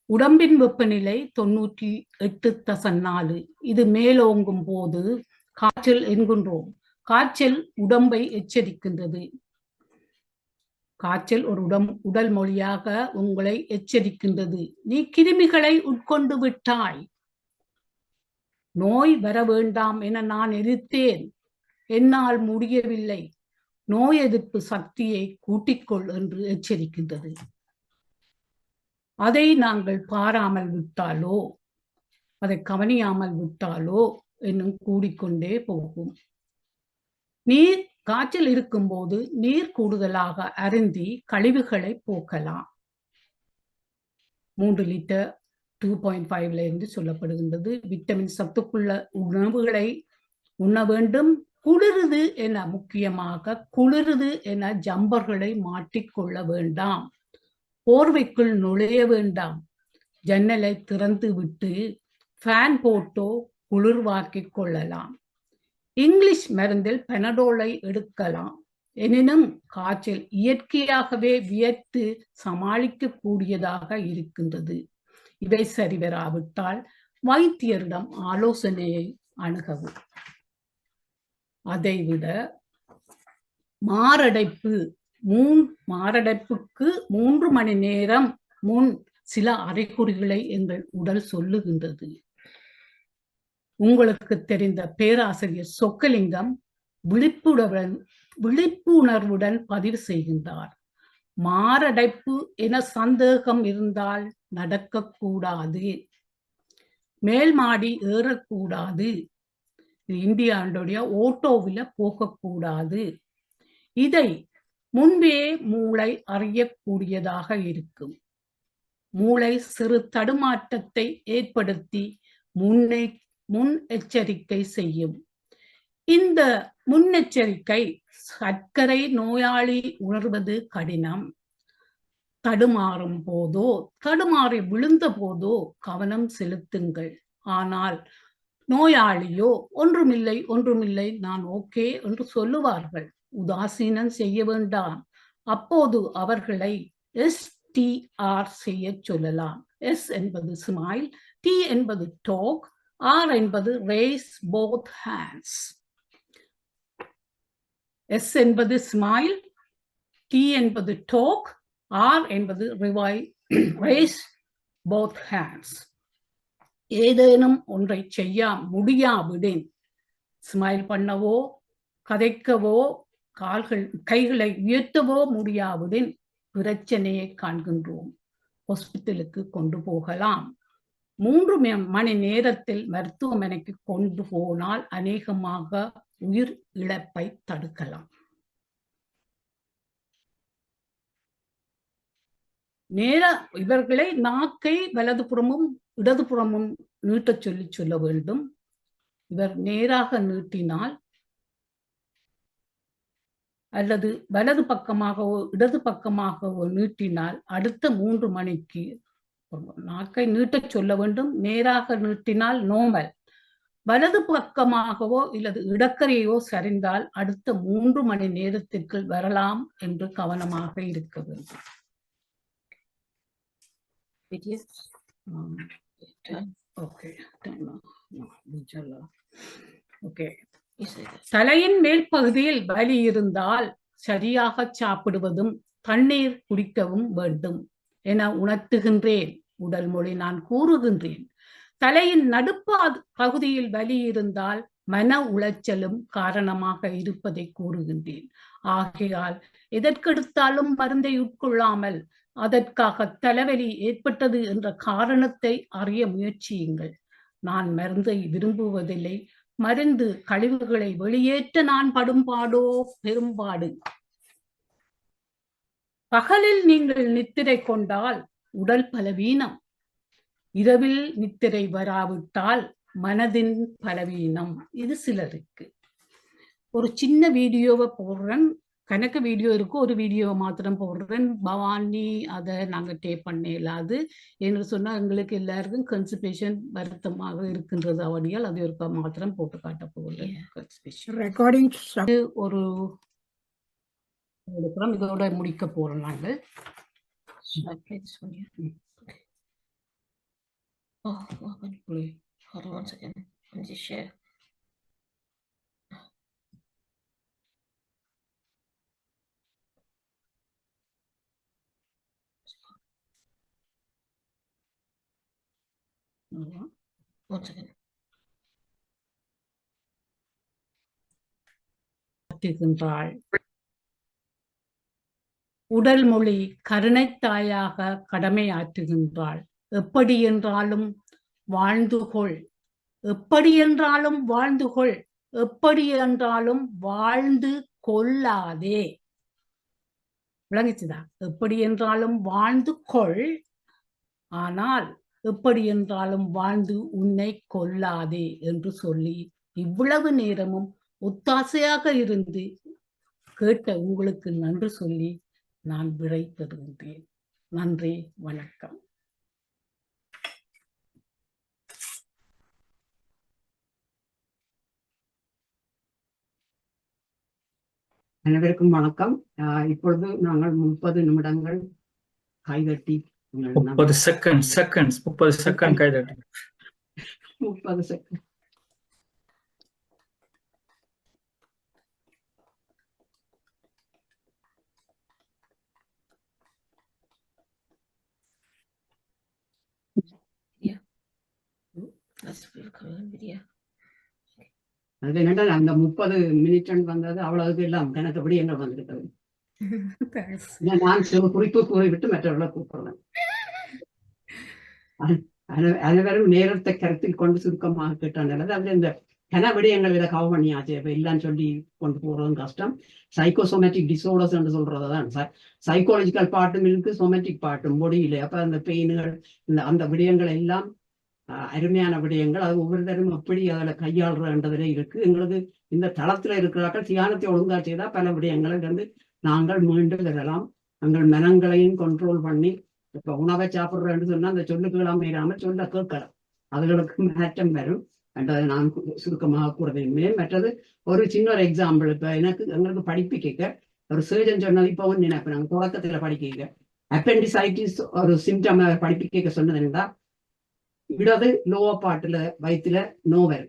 உடம்பின் வெப்பநிலை 98.4. இது மேலோங்கும் போது காய்ச்சல் என்கின்றோம். காய்ச்சல் உடம்பை எச்சரிக்கின்றது. காய்ச்சல் ஒரு உடல் மொழியாக உங்களை எச்சரிக்கின்றது. நீ கிருமிகளை உட்கொண்டு விட்டாய். நோய் வர வேண்டாம் என நான் எதிர்த்தேன். என்னால் முடியவில்லை. நோய் எதிர்ப்பு சக்தியை கூட்டிக்கொள் என்று எச்சரிக்கின்றது. அதை நாங்கள் பாராமல் விட்டாலோ அதை கவனியாமல் விட்டாலோ இன்னும் கூடிக்கொண்டே போகும். நீர் காய்ச்சல் இருக்கும்போது நீர் கூடுதலாக அருந்தி கழிவுகளை போக்கலாம். 3 லிட்டர் 2.5 இருந்து சொல்லப்படுகின்றது. விட்டமின் சத்துக்குள்ள உணவுகளை உண்ண வேண்டும். குளிருது என முக்கியமாக குளிருது என ஜம்பர்களை மாட்டிக்கொள்ள வேண்டாம். போர்வைக்குள் நுழைய வேண்டாம். ஜன்னலை திறந்து விட்டு ஃபேன் போட்டோ குளிர்வாக்கிக் கொள்ளலாம். இங்கிலீஷ் மருந்தில் பெனடோலை எடுக்கலாம். எனினும் காய்ச்சல் இயற்கையாகவே வியர்த்து சமாளிக்க கூடியதாக இருக்கின்றது. இவை சரிவராவிட்டால் வைத்தியரிடம் ஆலோசனையை அணுகவும். அதைவிட மாரடைப்புக்கு 3 மணி நேரம் முன் சில அறிகுறிகளை எங்கள் உடல் சொல்லுகின்றது. உங்களுக்கு தெரிந்த பேராசிரியர் சொக்கலிங்கம் விழிப்புணர்வுடன் பதிவு செய்கின்றார். மாரடைப்பு என சந்தேகம் இருந்தால் நடக்கக்கூடாது. மேல் மாடி ஏறக்கூடாது. இந்தியாவுடைய ஓட்டோவில் போகக்கூடாது. இதை முன்பே மூளை அறியக்கூடியதாக இருக்கும். மூளை சிறு தடுமாற்றத்தை ஏற்படுத்தி முன் எச்சரிக்கை செய்யும். இந்த முன்னெச்சரிக்கை சர்க்கரை நோயாளி உணர்வது கடினம். தடுமாறும் போதோ தடுமாறி விழுந்த போதோ கவனம் செலுத்துங்கள். ஆனால் நோயாளியோ ஒன்றுமில்லை நான் ஓகே என்று சொல்லுவார்கள். உதாசீனம் செய்ய வேண்டாம். அப்போது அவர்களை STR செய்ய சொல்லலாம். S என்பது ஸ்மைல், T என்பது டாக், R என்பது raise both hands. S என்பது ஸ்மைல், T என்பது டாக், R என்பது raise both hands. ஏதேனும் ஒன்றை செய்ய முடியாவிடின், ஸ்மைல் பண்ணவோ கதைக்கவோ கைகளை உயர்த்தவோ முடியாவிடின் பிரச்சனையை காண்கின்றோம். ஹாஸ்பிட்டலுக்கு கொண்டு போகலாம். 3 மணி நேரத்தில் மருத்துவமனைக்கு கொண்டு போனால் அநேகமாக உயிர் இழப்பை தடுக்கலாம். இவர்களை நாக்கை வலதுபுறமும் இடதுபுறமும் நீட்டச் சொல்ல வேண்டும். இவர் நேராக நீட்டினால் அல்லது வலது பக்கமாகவோ இடது பக்கமாகவோ நீட்டினால் அடுத்த 3 மணிக்கு நாக்கை நீட்டச் சொல்ல வேண்டும். நேராக நீட்டினால் நோமல். வலது பக்கமாகவோ இல்லது இடக்கரையோ சரிந்தால் அடுத்த 3 மணி நேரத்திற்கு வரலாம் என்று கவனமாக இருக்க வேண்டும். தலையின் மேல் பகுதியில் வலி இருந்தால் சரியாக சாப்பிடுவதும் தண்ணீர் குடிக்கவும் வேண்டும் என உணர்த்துகின்றேன். உடல் மொழி நான் கூறுகின்றேன். தலையின் பகுதியில் வலி இருந்தால் மன உளைச்சலும் காரணமாக இருப்பதை கூறுகின்றேன். ஆகையால் எதற்கெடுத்தாலும் மருந்தை உட்கொள்ளாமல் அதற்காக தலைவலி ஏற்பட்டது என்ற காரணத்தை அறிய முயற்சியுங்கள். நான் மருந்தை விரும்புவதில்லை. மருந்து கழிவுகளை வெளியேற்ற நான் படும்பாடோ பெரும்பாடு. பகலில் நீங்கள் நித்திரை கொண்டால் உடல் பலவீனம். இரவில் நித்திரை வராவிட்டால் மனதின் பலவீனம். இது சிலருக்கு. ஒரு சின்ன வீடியோவை போடுறேன், கணக்கு வீடியோ இருக்கு, ஒரு வீடியோ மாத்திரம் போடுறேன். பவானி அதை நாங்க டேப் பண்ண இயலாது என்று சொன்னா எங்களுக்கு எல்லாருக்கும் கன்ஸ்டிபேஷன் வருத்தமாக இருக்கின்றது. அவடியால் அது ஒரு மாத்திரம் போட்டு காட்ட போகிறேன். recording ஒரு எடுக்கிறோம். இதோட முடிக்க போறோம் நாங்கள். Should I play this one here? Okay. Oh, what happened? Hold on 1 second. Let me just share. ஆமா. 1 second. காட்டுகின்றாள். உடல் மொழி கருணைத்தாயாக கடமையாற்றுகின்றாள். எப்படி என்றாலும் வாழ்ந்து கொள், எப்படி என்றாலும் வாழ்ந்து கொள், எப்படி என்றாலும் வாழ்ந்து கொள்ளாதே. விளங்குச்சுதா? எப்படி என்றாலும் வாழ்ந்து கொள், ஆனால் எப்படி என்றாலும் வாழ்ந்து உன்னை கொல்லாதே என்று சொல்லி இவ்வளவு நேரமும் ஒத்தாசையாக இருந்து கேட்ட உங்களுக்கு நன்றி சொல்லி நான் விடை பெறுகின்றேன். நன்றி, வணக்கம். அனைவருக்கும் வணக்கம். இப்பொழுது நாங்கள் 30 நிமிடங்கள் கைதட்டி 30 செகண்ட் கைதட்டி 30 second That's the current video. அது என்னடா அந்த 30 மினிட் வந்தது அவ்வளவுக்கு எல்லாம் கணக்குப்படி எங்க வந்திருக்கிறது. நான் சில குறிப்பு கூறிவிட்டு மற்றவர்களை கூப்பிடுறேன். அனைவரும் நேரத்தை கருத்தில் கொண்டு சுருக்கமாக கேட்டாண்டது. அதுல இந்த கன விடயங்கள் இதை கவர் பண்ணியாச்சு. இப்ப இல்லைன்னு சொல்லி கொண்டு போறதும் கஷ்டம். சைக்கோசோமேட்டிக் டிசார்டர்ஸ் என்று சொல்றதுதான் சைக்காலஜிக்கல் பார்ட்டும் இருக்கு, சோமேட்டிக் பார்ட்டும் பொடியில. அப்ப அந்த பெயின்கள் அந்த விடயங்கள் எல்லாம் அருமையான விடயங்கள். அது ஒவ்வொருத்தரும் எப்படி அதில் கையாளுறதுன்றதுல இருக்கு. எங்களுக்கு இந்த தளத்துல இருக்கிறார்கள் தியானத்தை ஒழுங்கா செய்தா பல விடயங்களை வந்து நாங்கள் மீண்டும் வரலாம். எங்கள் மனங்களையும் கண்ட்ரோல் பண்ணி இப்ப உணவை சாப்பிடுறேன்னு சொன்னா அந்த சொல்லுக்கெல்லாம் மீறாமல் சொல்ல கேட்கலாம். அதுகளுக்கு மாற்றம் வரும் என்றதை நான் சுருக்கமாக கூற விரும்புகிறேன். மற்றது ஒரு சின்ன ஒரு எக்ஸாம்பிள். இப்ப எங்களுக்கு படிப்பிக்க ஒரு சர்ஜன் சொன்னது இப்பவும் நினைப்பேன். நாங்கள் தொடக்கத்துல படிக்க அப்பெண்டிசைட்டிஸ் ஒரு சிம்டம் படிப்பிக்க சொன்னது என்னடா, இடது லோவ பாட்டுல வயிற்றுல நோவல்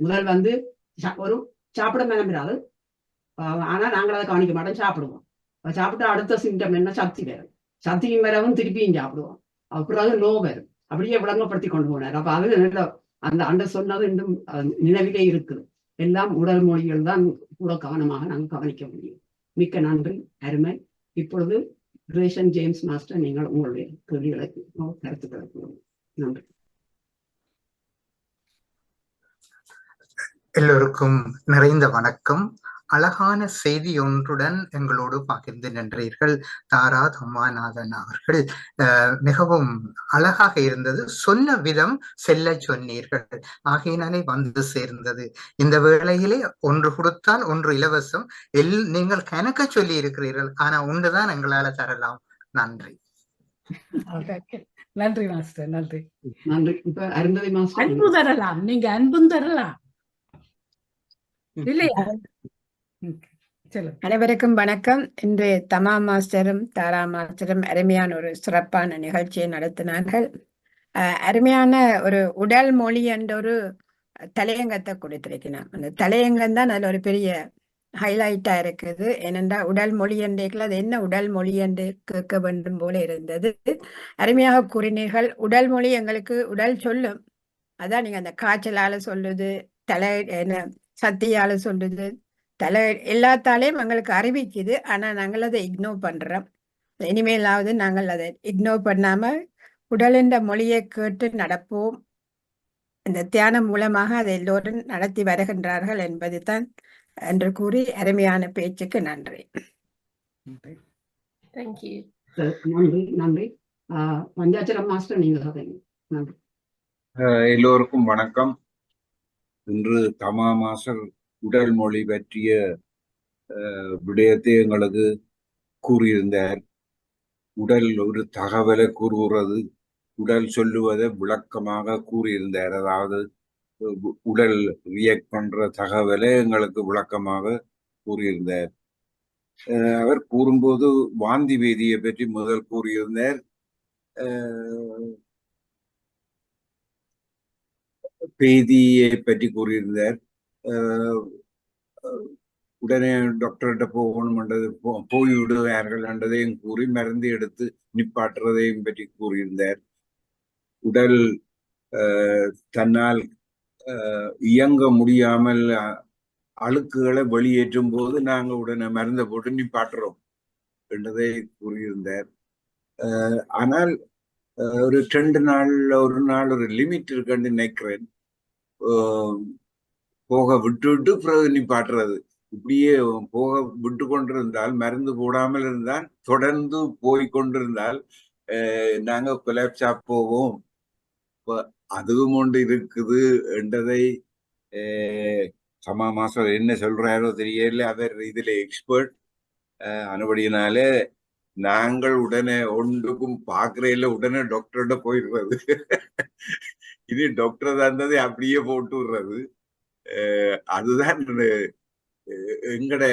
முதல் வந்து ஒரு சாப்பிட மேலமிடாது. ஆனா நாங்கள் அதை கவனிக்க மாட்டோம், சாப்பிடுவோம். சாப்பிட்டு அடுத்த சிம்டம் என்ன, சக்தி வரும். சக்தியும் வரவும் திருப்பியும் சாப்பிடுவோம். அப்புறம் நோ வரும். அப்படியே விளங்கப்படுத்தி கொண்டு போனார். அப்ப அது அந்த அண்ட சொன்னது இன்னும் நினைவிலே இருக்குது. எல்லாம் உடல் மொழிகள் தான் கூட கவனமாக நாங்கள் கவனிக்க முடியும். மிக்க நன்றி, அருமை. இப்பொழுது கிரேஷன் ஜேம்ஸ் மாஸ்டர், நீங்கள் உங்களுடைய கேள்விகளுக்கு கருத்துக்களுக்கு நன்றி. எல்லோருக்கும் நிறைந்த வணக்கம். அழகான செய்தி ஒன்றுடன் எங்களோடு பகிர்ந்து நின்றீர்கள் தாரா தம்மாநாதன் அவர்கள். மிகவும் அழகாக இருந்தது. சொன்ன விதம் செல்ல சொன்னீர்கள், ஆகையினாலே வந்து சேர்ந்தது. இந்த வேளையிலே ஒன்று கொடுத்தால் ஒன்று இலவசம். நீங்கள் கணக்க சொல்லி இருக்கிறீர்கள், ஆனா ஒன்றுதான் எங்களால தரலாம். நன்றி. நன்றி மாஸ்டர், நன்றி. நன்றி. இப்ப அருந்ததி மாஸ்டர், அன்பு தரலாம், நீங்க அன்பும் தரலாம் இல்லையா? அனைவருக்கும் வணக்கம். இன்று தமா மாஸ்டரும் தாரா மாஸ்டரும் அருமையான ஒரு சிறப்பான நிகழ்ச்சியை நடத்தினார்கள். அருமையான ஒரு உடல் மொழி என்ற ஒரு தலையங்கத்தை கொடுத்திருக்கிறான். அந்த தலையங்கம் தான் அதுல ஒரு பெரிய ஹைலைட்டா இருக்குது. ஏனென்றால் உடல் மொழி என்றைக்குள்ள அது என்ன உடல் மொழி என்று கேட்க வேண்டும் போல இருந்தது. அருமையாக கூறினீர்கள். உடல் மொழி எங்களுக்கு உடல் சொல்லும். அதான் நீங்க அந்த காய்ச்சலால சொல்லுது, தலை என்ன சக்தியால சொல்லுது, தலை எல்லாத்தாலையும் எங்களுக்கு அறிவிக்குது. ஆனா நாங்கள் அதை இக்னோர் பண்றோம். இனிமேலாவது நாங்கள் அதை இக்னோர் பண்ணாம உடலின் மொழியை கேட்டு நடப்போம். இந்த தியானம் மூலமாக அதை எல்லோரும் நடத்தி வருகின்றார்கள் என்பது தான் என்று கூறி அருமையான பேச்சுக்கு நன்றி. நன்றி. நன்றி. பஞ்சாச்சரம் மாஸ்டர், நீங்க நன்றி. எல்லோருக்கும் வணக்கம். இன்று தமா மாஸ்டர் உடல் மொழி பற்றிய விடயத்தை எங்களுக்கு கூறியிருந்தார். உடல் ஒரு தகவலை கூறுகிறது, உடல் சொல்லுவதை விளக்கமாக கூறியிருந்தார். அதாவது உடல் ரியாக்ட் பண்ற தகவலை எங்களுக்கு விளக்கமாக கூறியிருந்தார். அவர் கூறும்போது வாந்தி பேதியை பற்றி முதல் கூறியிருந்தார். பேதியை பற்றி கூறியிருந்தார். உடனே டாக்டர்கிட்ட போகணும்ன்றது போய்விடுவார்கள் என்றதையும் கூறி மருந்து எடுத்து நிப்பாட்டுறதையும் பற்றி கூறியிருந்தார். உடல் தன்னால் இயங்க முடியாமல் அழுக்குகளை வெளியேற்றும் போது நாங்கள் உடனே மருந்தை போட்டு நிப்பாட்டுறோம் என்றதை கூறியிருந்தார். ஆனால் ஒரு 2 நாள்ல ஒரு நாள் ஒரு லிமிட் இருக்குன்னு நினைக்கிறேன். போக விட்டு பிறகு நிப்பாட்டுறது, இப்படியே போக விட்டு கொண்டிருந்தால், மருந்து போடாமல் இருந்தால், தொடர்ந்து போய்கொண்டிருந்தால் நாங்க கொலாப்ஸா போவோம். அதுவும் ஒன்று இருக்குது என்றதை சமா மாஸ்டர் என்ன சொல்றாரோ தெரியல, அவர் இதுல எக்ஸ்பர்ட். அதுபடியினால நாங்கள் உடனே ஒன்றுக்கும் பார்க்கறையில உடனே டாக்டர்கிட்ட போயிடுறது. இது டாக்டர் தந்ததை அப்படியே போட்டு விடுறது. அதுதான் எங்கட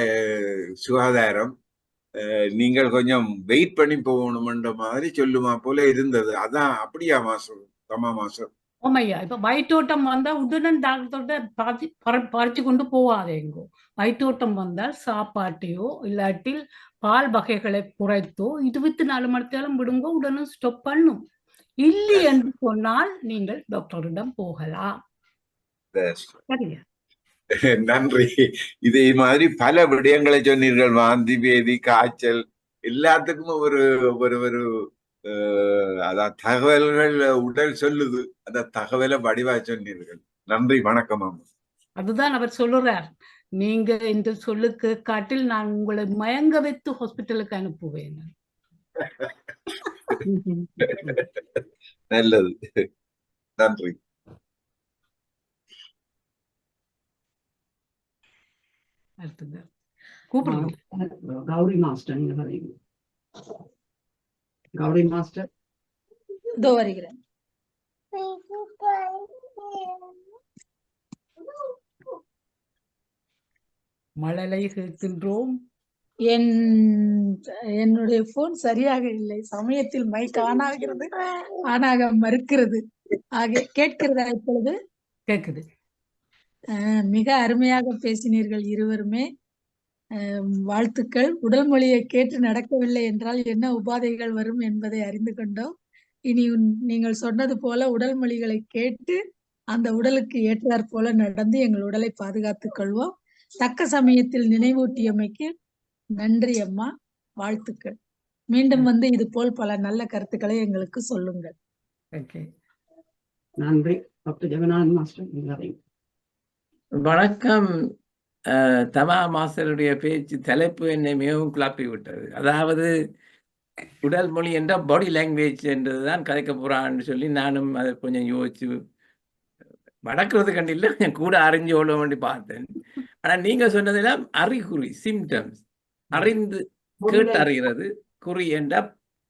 சுகாதாரம். நீங்கள் கொஞ்சம் வெயிட் பண்ணி போகணும்ன்ற மாதிரி சொல்லுமா போல இருந்தது. அதான் அப்படியா மாஸ்டர்? தமா மாஸ்டர்? ஆமையா, இப்ப வயிற்றோட்டம் வந்தா உடனே டாக்டர்கிட்ட பறிச்சு கொண்டு போவாதேங்கோ. வயிற்றோட்டம் வந்தால் சாப்பாட்டையோ இல்லாட்டில் பால் வகைகளை குறைத்தோ 24 மணி நேரம் விடுங்கோ, உடனே ஸ்டாப் பண்ணும். இல்லை என்று சொன்னால் நீங்கள் டாக்டரிடம் போகலாம். சரியா? நன்றி. இதே மாதிரி பல விடயங்களை சொன்னீர்கள். வாந்தி பேதி, காய்ச்சல், எல்லாத்துக்கும் ஒரு ஒரு ஒரு அதான் தகவல்கள் உடல் சொல்லுது, அந்த தகவலை வடிவா சொன்னீர்கள். நன்றி, வணக்கம். அதுதான் அவர் சொல்லுறார், நீங்க இந்த சொல்லுக்கு காட்டில் நான் உங்களை மயங்க வைத்து ஹாஸ்பிட்டலுக்கு அனுப்புவேன். நல்லது, நன்றி. கௌரி மாஸ்டர், நீங்க வரீங்க. கௌரி மாஸ்டர், இதோ வருகிறேன். மழலை கேட்கின்றோம். என்னுடைய போன் சரியாக இல்லை, சமயத்தில் மைக் ஆனாகிறது, ஆனாக மறுக்கிறது. ஆக கேட்கிறதா இப்பொழுது? கேட்குது. மிக அருமையாக பேசினீர்கள் இருவருமே. வாழ்த்துக்கள். உடல் மொழியை கேட்டு நடக்கவில்லை என்றால் என்ன உபாதைகள் வரும் என்பதை அறிந்து கொண்டோம். இனி நீங்கள் சொன்னது போல உடல் மொழிகளை கேட்டு அந்த உடலுக்கு ஏற்றாற் போல நடந்து எங்கள் உடலை பாதுகாத்துக் கொள்வோம். தக்க சமயத்தில் நினைவூட்டியமைக்கு நன்றி அம்மா, வாழ்த்துக்கள். மீண்டும் வந்து இது போல் பல நல்ல கருத்துக்களை எங்களுக்கு சொல்லுங்கள். நன்றி. Doctor Jeganathan master. வணக்கம். தமா மாஸ்டருடைய பேச்சு தலைப்பு என்னை மிகவும் குழப்பி விட்டது. அதாவது உடல் மொழி என்ற பாடி லாங்குவேஜ் என்றதுதான் கதைக்க போறான்னு சொல்லி நானும் அதை கொஞ்சம் யோசிச்சு வடக்கிறது கண்டில்லை, கொஞ்சம் கூட அறிஞ்சு கொள்ள வேண்டி பார்த்தேன். ஆனா நீங்க சொன்னதெல்லாம் அறிகுறி, சிம்டம்ஸ், அறிந்து கேட்டு அறிகிறது. குறி என்றா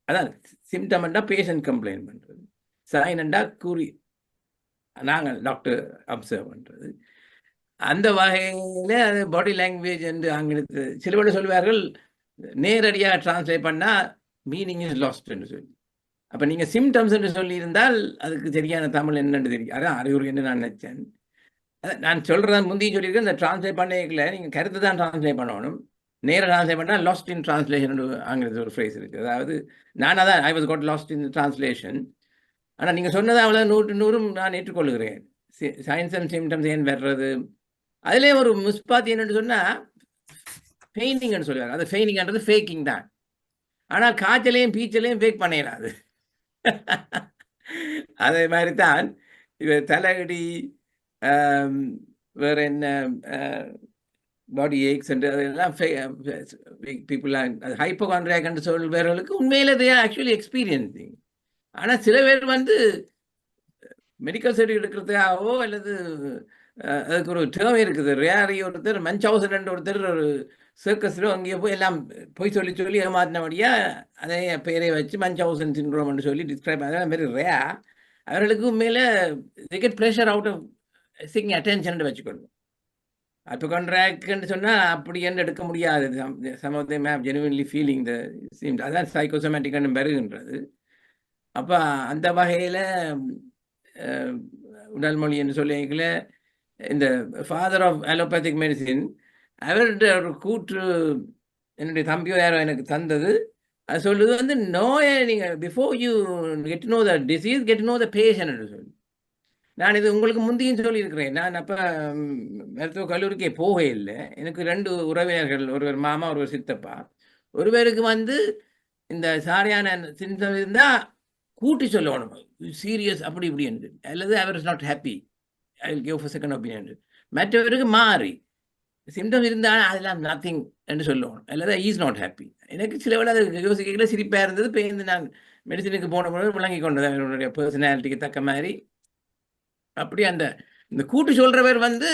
அதான் சிம்டம் என்றா பேஷண்ட் கம்ப்ளைண்ட் பண்றது, சைன் என்றா குறி நாங்கள் டாக்டர் அப்சர்வ் பண்றது. அந்த வகையில அது பாடி லாங்குவேஜ் என்று ஆங்கிலத்து சில பேர் சொல்வார்கள், நேரடியாக டிரான்ஸ்லேட் பண்ணா மீனிங் இஸ் லாஸ்ட் என்று சொல்லி. அப்ப நீங்க சிம்டம்ஸ் என்று சொல்லியிருந்தால் அதுக்கு சரியான தமிழ் என்னன்னு தெரியும். அதான் அறிகுறி என்று நான் நினைச்சேன். நான் சொல்றேன் முந்தைய சொல்லியிருக்கேன், இந்த டிரான்ஸ்லேட் பண்ணல நீங்க கருத்து தான் டிரான்ஸ்லேட் பண்ணணும். நேராக டிரான்ஸ்லேட் பண்ணா லாஸ்ட் இன் டிரான்ஸ்லேஷன் ஆங்கிலத்தில் ஒரு ஃப்ரேஸ் இருக்கு. அதாவது நான் அதான் I was got lost in translation. ஆனா நீங்க சொன்னதை அவ்வளோ 100% நான் ஏற்றுக்கொள்கிறேன். சயின்ஸ் அண்ட் சிம்டம்ஸ் ஏன் வர்றது, அதிலே ஒரு முஸ்பாத்தி என்னன்னு சொன்னா ஃபெயினிங்னு சொல்லுவாங்க. அது ஃபெயினிங்ன்றது ஃபேக்கிங் தான். ஆனால் காய்ச்சலையும் பீச்சலையும் ஃபேக் பண்ணிடாது. அதே மாதிரி தான் இவ தலையடி, வேற என்ன பாடி ஏக்ஸ் அதெல்லாம் பீப்புள் ஹைப்போகாண்ட்ரியாக் என்று சொல்பவர்களுக்கு உண்மையில தே ஆர் ஆக்சுவலி எக்ஸ்பீரியன்சிங். ஆனால் சில பேர் வந்து மெடிக்கல் சர்டிஃபிகேட் எடுக்கிறதுக்காகவோ அல்லது அதுக்கு ஒரு டேர்ம் இருக்குது. ரேரி ஒருத்தர் மன்ச்சவுசன் ஒருத்தர் ஒரு சர்க்கஸில் அங்கேயே போய் எல்லாம் போய் சொல்லி ஏமாத்தினபடியா அதே பெயரை வச்சு மன்ச்சௌசன் சிண்ட்ரோம்னு சொல்லி டிஸ்கிரைப் அதெல்லாம் வெரி ரேர். அவர்களுக்கு மேலே they get pleasure out of seeking attention வச்சுக்கொள்ளும். அப்போ கான்ட்ராக்ட்னு சொன்னால் அப்படி என்ன எடுக்க முடியாது. Some of them have genuinely feeling the same, அதான் சைக்கோசோமேட்டிக்னு பெருகுன்றது. அப்போ அந்த வகையில் உடல் மொழி என்று சொல்லிக்கல இந்த ஃபாதர் ஆஃப் அலோபேத்திக் மெடிசின் அவருடைய ஒரு கூற்று என்னுடைய தம்பியோ யாரோ எனக்கு தந்தது. அது சொல்லுது வந்து நோயை நீங்கள் before you get to know the disease get to know the patient என்று சொல்லி. நான் இது உங்களுக்கு முந்தையும் சொல்லியிருக்கிறேன். நான் அப்போ மருத்துவ கல்லூரிக்கே போக இல்லை. எனக்கு 2 உறவினர்கள், ஒருவர் மாமா ஒருவர் சித்தப்பா. ஒருவருக்கு வந்து இந்த சாரியான சிம்டம் இருந்தால் கூட்டி சொல்லணும் சீரியஸ் அப்படி இப்படி என்று, அல்லது அவர் is not happy I will give for second opinion. மற்றவருக்கு மாறி சிம்டம் இருந்தால் அதெல்லாம் நத்திங் என்று சொல்லணும், அல்லது இஸ் நாட் ஹாப்பி. எனக்கு சில வேளை அது யோசிக்கல சிரிப்பாக இருந்தது. இப்போ இந்த நான் மெடிசினுக்கு போன பொழுது விளங்கி கொண்டது அவருடைய பர்சனாலிட்டிக்கு தக்க மாதிரி. அப்படி இந்த கூட்டு சொல்றவர் வந்து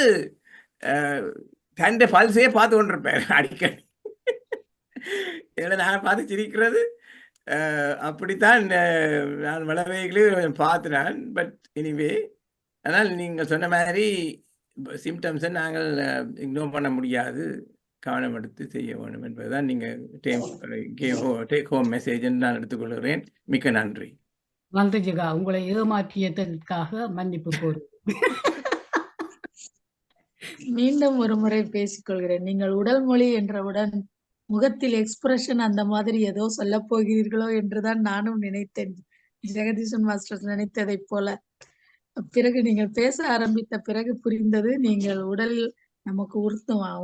தன்னுடைய பல்சையே பார்த்து கொண்டிருப்பார் அடிக்கடி. இதில் நான் பார்த்து சிரிக்கிறது அப்படித்தான் நான் வளவைகளே பார்த்துனான். பட் எனிவே, ஆனால் நீங்கள் சொன்ன மாதிரி சிம்டம்ஸை நாங்கள் இக்னோர் பண்ண முடியாது, கவனம் எடுத்து செய்ய வேண்டும் என்பதுதான் நீங்கள் டேக் ஹோம் மெசேஜ் என்று நான் எடுத்துக்கொள்கிறேன். மிக்க நன்றி. நன்றி ஜிகா, உங்களை ஏமாற்றியதற்காக மன்னிப்பு கோரு. மீண்டும் ஒரு முறை பேசிக்கொள்கிறேன். நீங்கள் உடல் மொழி என்றவுடன் முகத்தில் எக்ஸ்பிரஷன் அந்த மாதிரி ஏதோ சொல்ல போகிறீர்களோ என்றுதான் நானும் நினைத்தேன். ஜெகதீசன் மாஸ்டர் நினைத்ததை போல. பிறகு நீங்கள் பேச ஆரம்பித்த பிறகு புரிந்தது, நீங்கள் உடலில் நமக்கு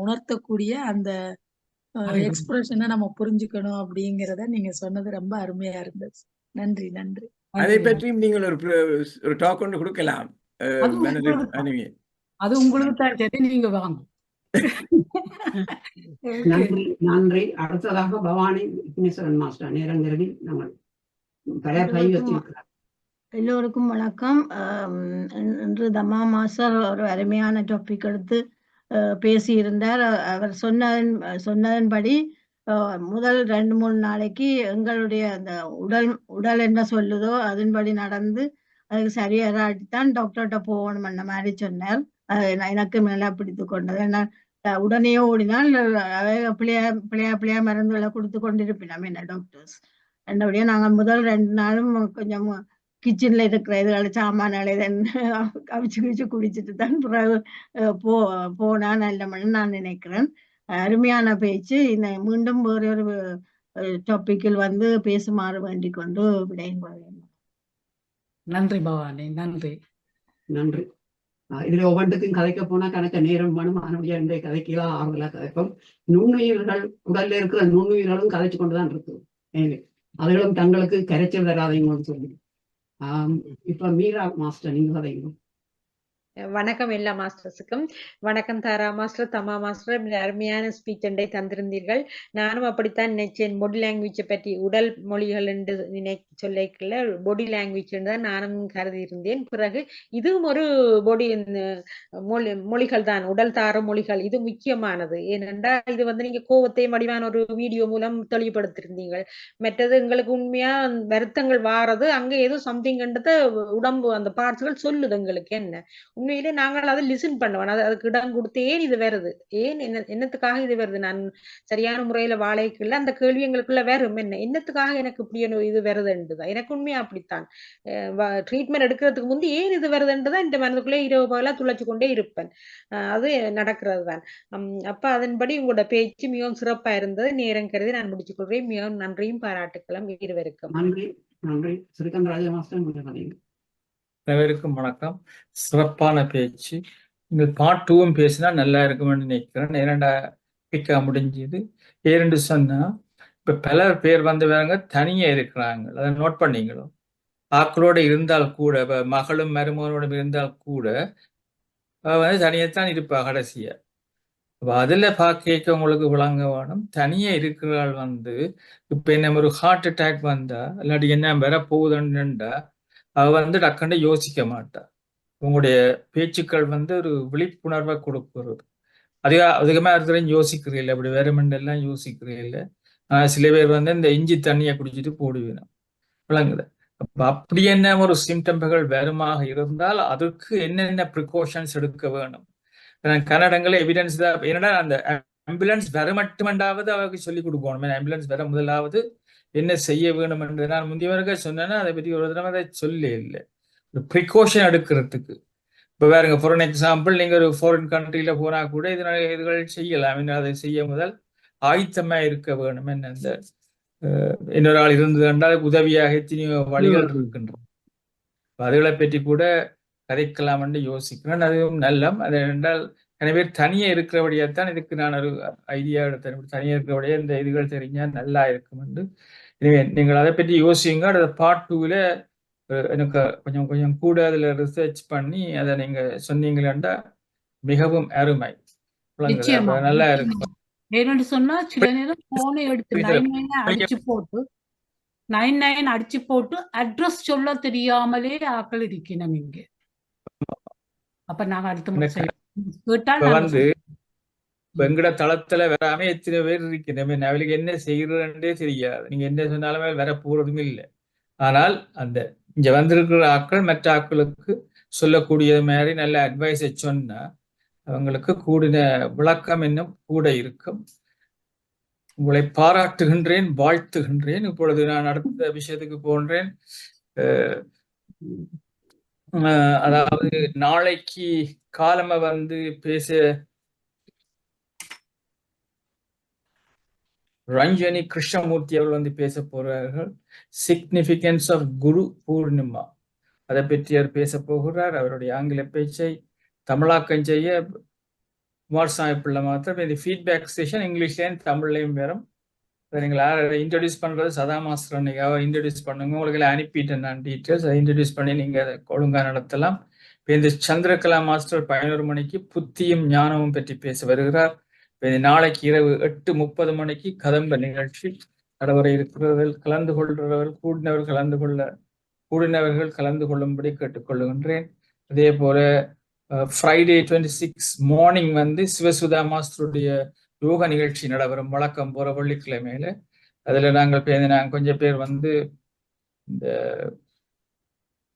உணர்த்தக்கூடிய அந்த எக்ஸ்பிரஷனை நம்ம புரிஞ்சுக்கணும் அப்படிங்கிறத நீங்க சொன்னது ரொம்ப அருமையா இருந்தது. நன்றி நன்றி. அதை பற்றியும் நீங்கள் ஒரு டாக் ஒன்று கொடுக்கலாம். அது உங்களுக்கு தான் சரி, நீங்க வாங்க. நன்றி நன்றி. அடுத்ததாக பவானி விக்னேஸ்வரன் மாஸ்டர் நேரங்கருதி நாங்கள் பல கை வச்சிருக்கிறார். எல்லோருக்கும் வணக்கம். இன்று தம்மா மாஸ்டர் ஒரு அருமையான டாபிக் எடுத்து பேசியிருந்தார். அவர் சொன்னதன்படி முதல் 2-3 நாளைக்கு எங்களுடைய அந்த உடல் என்ன சொல்லுதோ அதன்படி நடந்து அதுக்கு சரியாதான் டாக்டர்கிட்ட போகணும் அந்த மாதிரி சொன்னார். எனக்கு மேல பிடித்து கொண்டது. ஏன்னா உடனே ஓடினால் பிள்ளையா மருந்துகளை கொடுத்து கொண்டிருப்பினோம் என்ன டாக்டர்ஸ். என்னபடியா நாங்கள் முதல் 2 நாளும் கொஞ்சம் கிச்சன்ல இருக்கிற இதுகளை சாமான்களை கவிச்சு குடிச்சிட்டு தான் பிறகு போனா நல்ல நான் நினைக்கிறேன். அருமையான பேச்சு. மீண்டும் வேறு ஒரு டாபிக்கில் வந்து பேசுமாறு வேண்டிக் கொண்டு விடையுங்கள். நன்றி பவானி, நன்றி நன்றி. இதுல ஒவ்வொன்றுக்கும் கதைக்க போனா கணக்க நேரம் வேணும். அதனுடைய இன்றைய கதைக்கெல்லாம் ஆறுதலா கதைப்போம். நுண்ணுயிர்கள், உடல்ல இருக்கிற நுண்ணுயிர்களும் கதைச்சு கொண்டுதான் இருக்கு. அதுகளும் தங்களுக்கு கரைச்சல் தராதைங்கன்னு சொல்லி. இப்ப மீரா மாஸ்டர் நீங்க கதைங்க. வணக்கம் எல்லா மாஸ்டர்ஸுக்கும். வணக்கம் தாரா மாஸ்டர், தமா மாஸ்டர், அருமையான ஸ்பீச் ஒன்றை தந்திருந்தீர்கள். நானும் அப்படித்தான் நினைச்சேன். பாடி லாங்குவேஜை பற்றி உடல் மொழிகள் என்று சொல்லிக்கல பாடி லாங்குவேஜ் தான் நானும் கருதி இருந்தேன். பிறகு இதுவும் ஒரு பாடி மொழிகள் தான், உடல் தார மொழிகள். இது முக்கியமானது. ஏனென்றால் இது வந்து நீங்க கோவத்தையும் வடிவான ஒரு வீடியோ மூலம் தெளிவுபடுத்திருந்தீங்க. மற்றது எங்களுக்கு உண்மையா வருத்தங்கள் வாரது அங்க ஏதோ சம்திங்ன்றத உடம்பு அந்த பார்ட்ஸ்கள் சொல்லுது எங்களுக்கு. என்ன உண்மையிலே நாங்கள் அதை லிசன் பண்ணுவோம், அதுக்கு இடம் கொடுத்து ஏன் இது வருது, ஏன் என்னத்துக்காக இது வருது, நான் சரியான முறையில வாழைக்குள்ள அந்த கேள்வி எங்களுக்குள்ள வரும். என்னத்துக்காக எனக்கு இப்படி இது வருதுன்றதுதான் எனக்கு உண்மையா அப்படித்தான். ட்ரீட்மெண்ட் எடுக்கிறதுக்கு முந்தி ஏன் இது வருதுன்றதான் இந்த மனதுக்குள்ளே இரவு பகலா துளைச்சு கொண்டே இருப்பேன். அது நடக்கிறது தான். அப்ப அதன்படி உங்களோட பேச்சு மிகவும் சிறப்பா இருந்தது. நேரம் கருதி நான் முடிச்சுக் கொள்றேன். மிகவும் நன்றியும் பாராட்டுக்களும் இருவருக்கும். நன்றி நன்றி. ஸ்ரீகாந்த் ராஜா மாஸ்டர். அனைவருக்கும் வணக்கம். சிறப்பான பேச்சு. நீங்கள் பார்ட் 2 பேசினா நல்லா இருக்கும்னு நினைக்கிறேன். ஏனண்டா பிக்கா முடிஞ்சது. ஏன்னு சொன்னா இப்ப பல பேர் வேறங்க தனியா இருக்கிறாங்க. அதை நோட் பண்ணீங்களோ? ஆக்களோட இருந்தால் கூட, மகளும் மருமகனோட இருந்தால் கூட வந்து தனியத்தான் இருப்பா கடைசியா. அதுல பார்க்க உங்களுக்கு விளங்க வேணும். தனியா இருக்கிறாள் வந்து இப்ப என்ன ஒரு ஹார்ட் அட்டாக் வந்தா இல்லாட்டி என்ன வர போகுதுன்னுண்டா அவ வந்து டக்குன்னு யோசிக்க மாட்டா. உங்களுடைய பேச்சுக்கள் வந்து ஒரு விழிப்புணர்வை கொடுக்கிறது. அதிகமா இருக்கிறேன் யோசிக்கிறீர்கள், அப்படி வேறுமெண்டெல்லாம் யோசிக்கிறீர்கள். சில பேர் வந்து இந்த இஞ்சி தண்ணியை குடிச்சிட்டு போடுவேன் விளங்குது. அப்ப அப்படி என்ன ஒரு சிம்டம்கள் வருமாக இருந்தால் அதுக்கு என்னென்ன ப்ரிகாஷன்ஸ் எடுக்க வேணும். கன்னடங்களில் எவிடன்ஸ் தான். என்னடா அந்த ஆம்புலன்ஸ் வர மட்டுமெண்டாவது அவருக்கு சொல்லிக் கொடுக்கணும். ஆம்புலன்ஸ் வர முதலாவது என்ன செய்ய வேணும் என்று நான் முந்தியவர்கள் சொன்னேன்னா அதை பற்றி ஒரு தடவை அதை சொல்ல இல்லை. ஒரு ப்ரிகாஷன் எடுக்கிறதுக்கு இப்போ வேறுங்க, ஃபார் அன் எக்ஸாம்பிள், நீங்கள் ஒரு ஃபாரின் கண்ட்ரியில போனா கூட இதுகள் செய்யலாம். அதை செய்ய முதல் ஆயத்தமா இருக்க வேணும். என்ன இந்த இன்னொரு ஆள் இருந்தது என்றால் உதவியாக எத்தனையோ வழிகள் இருக்கின்றன. அதுகளை பற்றி கூட கதைக்கலாம் என்று யோசிக்கிறேன். அதுவும் நல்லம். அது என்றால் எனவே தனியே இருக்கிறபடியாத்தான் இதுக்கு நான் ஒரு ஐடியா எடுத்தேன். தனியே இருக்கிறபடியே இந்த இதுகள் தெரிஞ்சால் நல்லா இருக்கும் என்று. எனவே நீங்கள் அதை பற்றி யோசிங்க. அதை பார்ட் 2ல எனக்கு கொஞ்சம் கூட அதில் ரிசர்ச் பண்ணி அதை நீங்க சொன்னீங்களா மிகவும் அருமை. நல்லா இருக்கும். ஏன்னு சொன்னா சில நேரம் போனை எடுத்து 99 அடிச்சு போட்டு அட்ரஸ் சொல்ல தெரியாமலே ஆக்கள் இருக்கணும் இங்க. அப்ப நாங்க அடுத்த வந்து வெங்கட தளத்துல வராம எத்தனை பேர் இருக்கணும். அவளுக்கு என்ன செய்யறதுன்றே தெரியாது. நீங்க என்ன சொன்னாலுமே வர போறதும் இல்லை. ஆனால் அந்த இங்க வந்திருக்கிற ஆக்கள் மற்ற ஆக்களுக்கு சொல்லக்கூடிய மாதிரி நல்ல அட்வைஸை சொன்னா அவங்களுக்கு கூடின விளக்கம் இன்னும் கூட இருக்கும். உங்களை பாராட்டுகின்றேன், வாழ்த்துகின்றேன். இப்பொழுது நான் அடுத்த விஷயத்துக்கு போன்றேன். அதாவது நாளைக்கு காலம வந்து பேச ரஞ்சனி கிருஷ்ணமூர்த்தி அவர்கள் வந்து பேச போகிறார்கள். சிக்னிபிகன்ஸ் ஆஃப் குரு பூர்ணிமா அதை பற்றி அவர் பேச போகிறார். அவருடைய ஆங்கில பேச்சை தமிழாக்கம் செய்ய குமார் சாமி பிள்ளை மாத்திரம். இது ஃபீட்பேக் செஷன் இங்கிலீஷ்லேயும் தமிழ்லையும் வரும். நீங்கள் இன்ட்ரடியூஸ் பண்ணுறது சதா மாஸ்டர் அன்னைக்காக இன்ட்ரடியூஸ் பண்ணுங்க. உங்களுக்கு அனுப்பிட்டேன் நான் டீட்டெயில்ஸ். அதை இன்ட்ரடியூஸ் பண்ணி நீங்கள் அதை ஒழுங்காக நடத்தலாம். இப்போ இந்த சந்திரகலா மாஸ்டர் 11 மணிக்கு புத்தியும் ஞானமும் பற்றி பேச வருகிறார். நாளைக்கு இரவு 8:30 மணிக்கு கதம்ப நிகழ்ச்சி நடைபெற இருக்கிறவர்கள் கலந்து கொள்கிறவர்கள் கூடினவர்கள் கலந்து கொள்ளும்படி கேட்டுக்கொள்ளுகின்றேன். அதே போல ஃப்ரைடே 26 மார்னிங் வந்து சிவசுதா மாஸ்டருடைய யோகா நிகழ்ச்சி நடைபெறும் வழக்கம் போற வெள்ளிக்கிழமையில. அதுல நாங்கள் கொஞ்சம் பேர் வந்து இந்த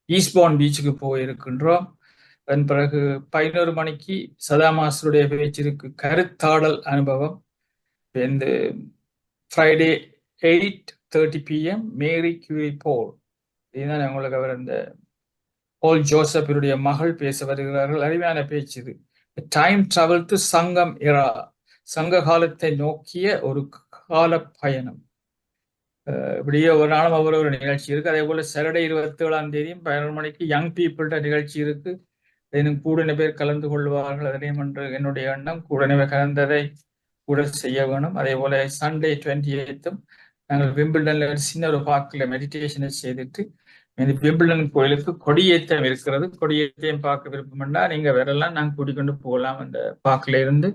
ஈஸ்ட்போர்ன் பீச்சுக்கு போயிருக்கின்றோம். அதன் பிறகு 11 மணிக்கு சதா மாஸ்டருடைய பேச்சிற்கு கருத்தாடல் அனுபவம். இந்த ஃப்ரைடே 8:30 PM மேரி கியூரி போல், இதுதான் உங்களுக்கு அவர் இந்த போல் ஜோசப்பினுடைய மகள் பேச வருகிறார்கள். அருமையான பேச்சு இது. டைம் டிராவல் டு சங்கம் இரா, சங்க காலத்தை நோக்கிய ஒரு கால பயணம். இப்படியே ஒரு நாளும் ஒரு நிகழ்ச்சி இருக்கு. அதே போல சாட்டர்டே 27ஆம் தேதியும் 11 மணிக்கு யங் பீப்புள்கிட்ட நிகழ்ச்சி இருக்கு. இன்னும் கூடின பேர் கலந்து கொள்வார்கள். அதனையும் என்று என்னுடைய எண்ணம். கூடனவே கலந்ததை கூட செய்ய வேணும். அதே போல சண்டே 28th நாங்கள் விம்பிள்டன்ல சின்ன ஒரு பார்க்கில் மெடிடேஷனை செய்துட்டு இந்த விம்பிள்டன் கோயிலுக்கு கொடியேற்றம் இருக்கிறது. கொடியேற்றம் பார்க்க விருப்பம்னா நீங்க வரலாம், நாங்கள் கூட்டிக்கொண்டு போகலாம். அந்த பார்க்கில் இருந்து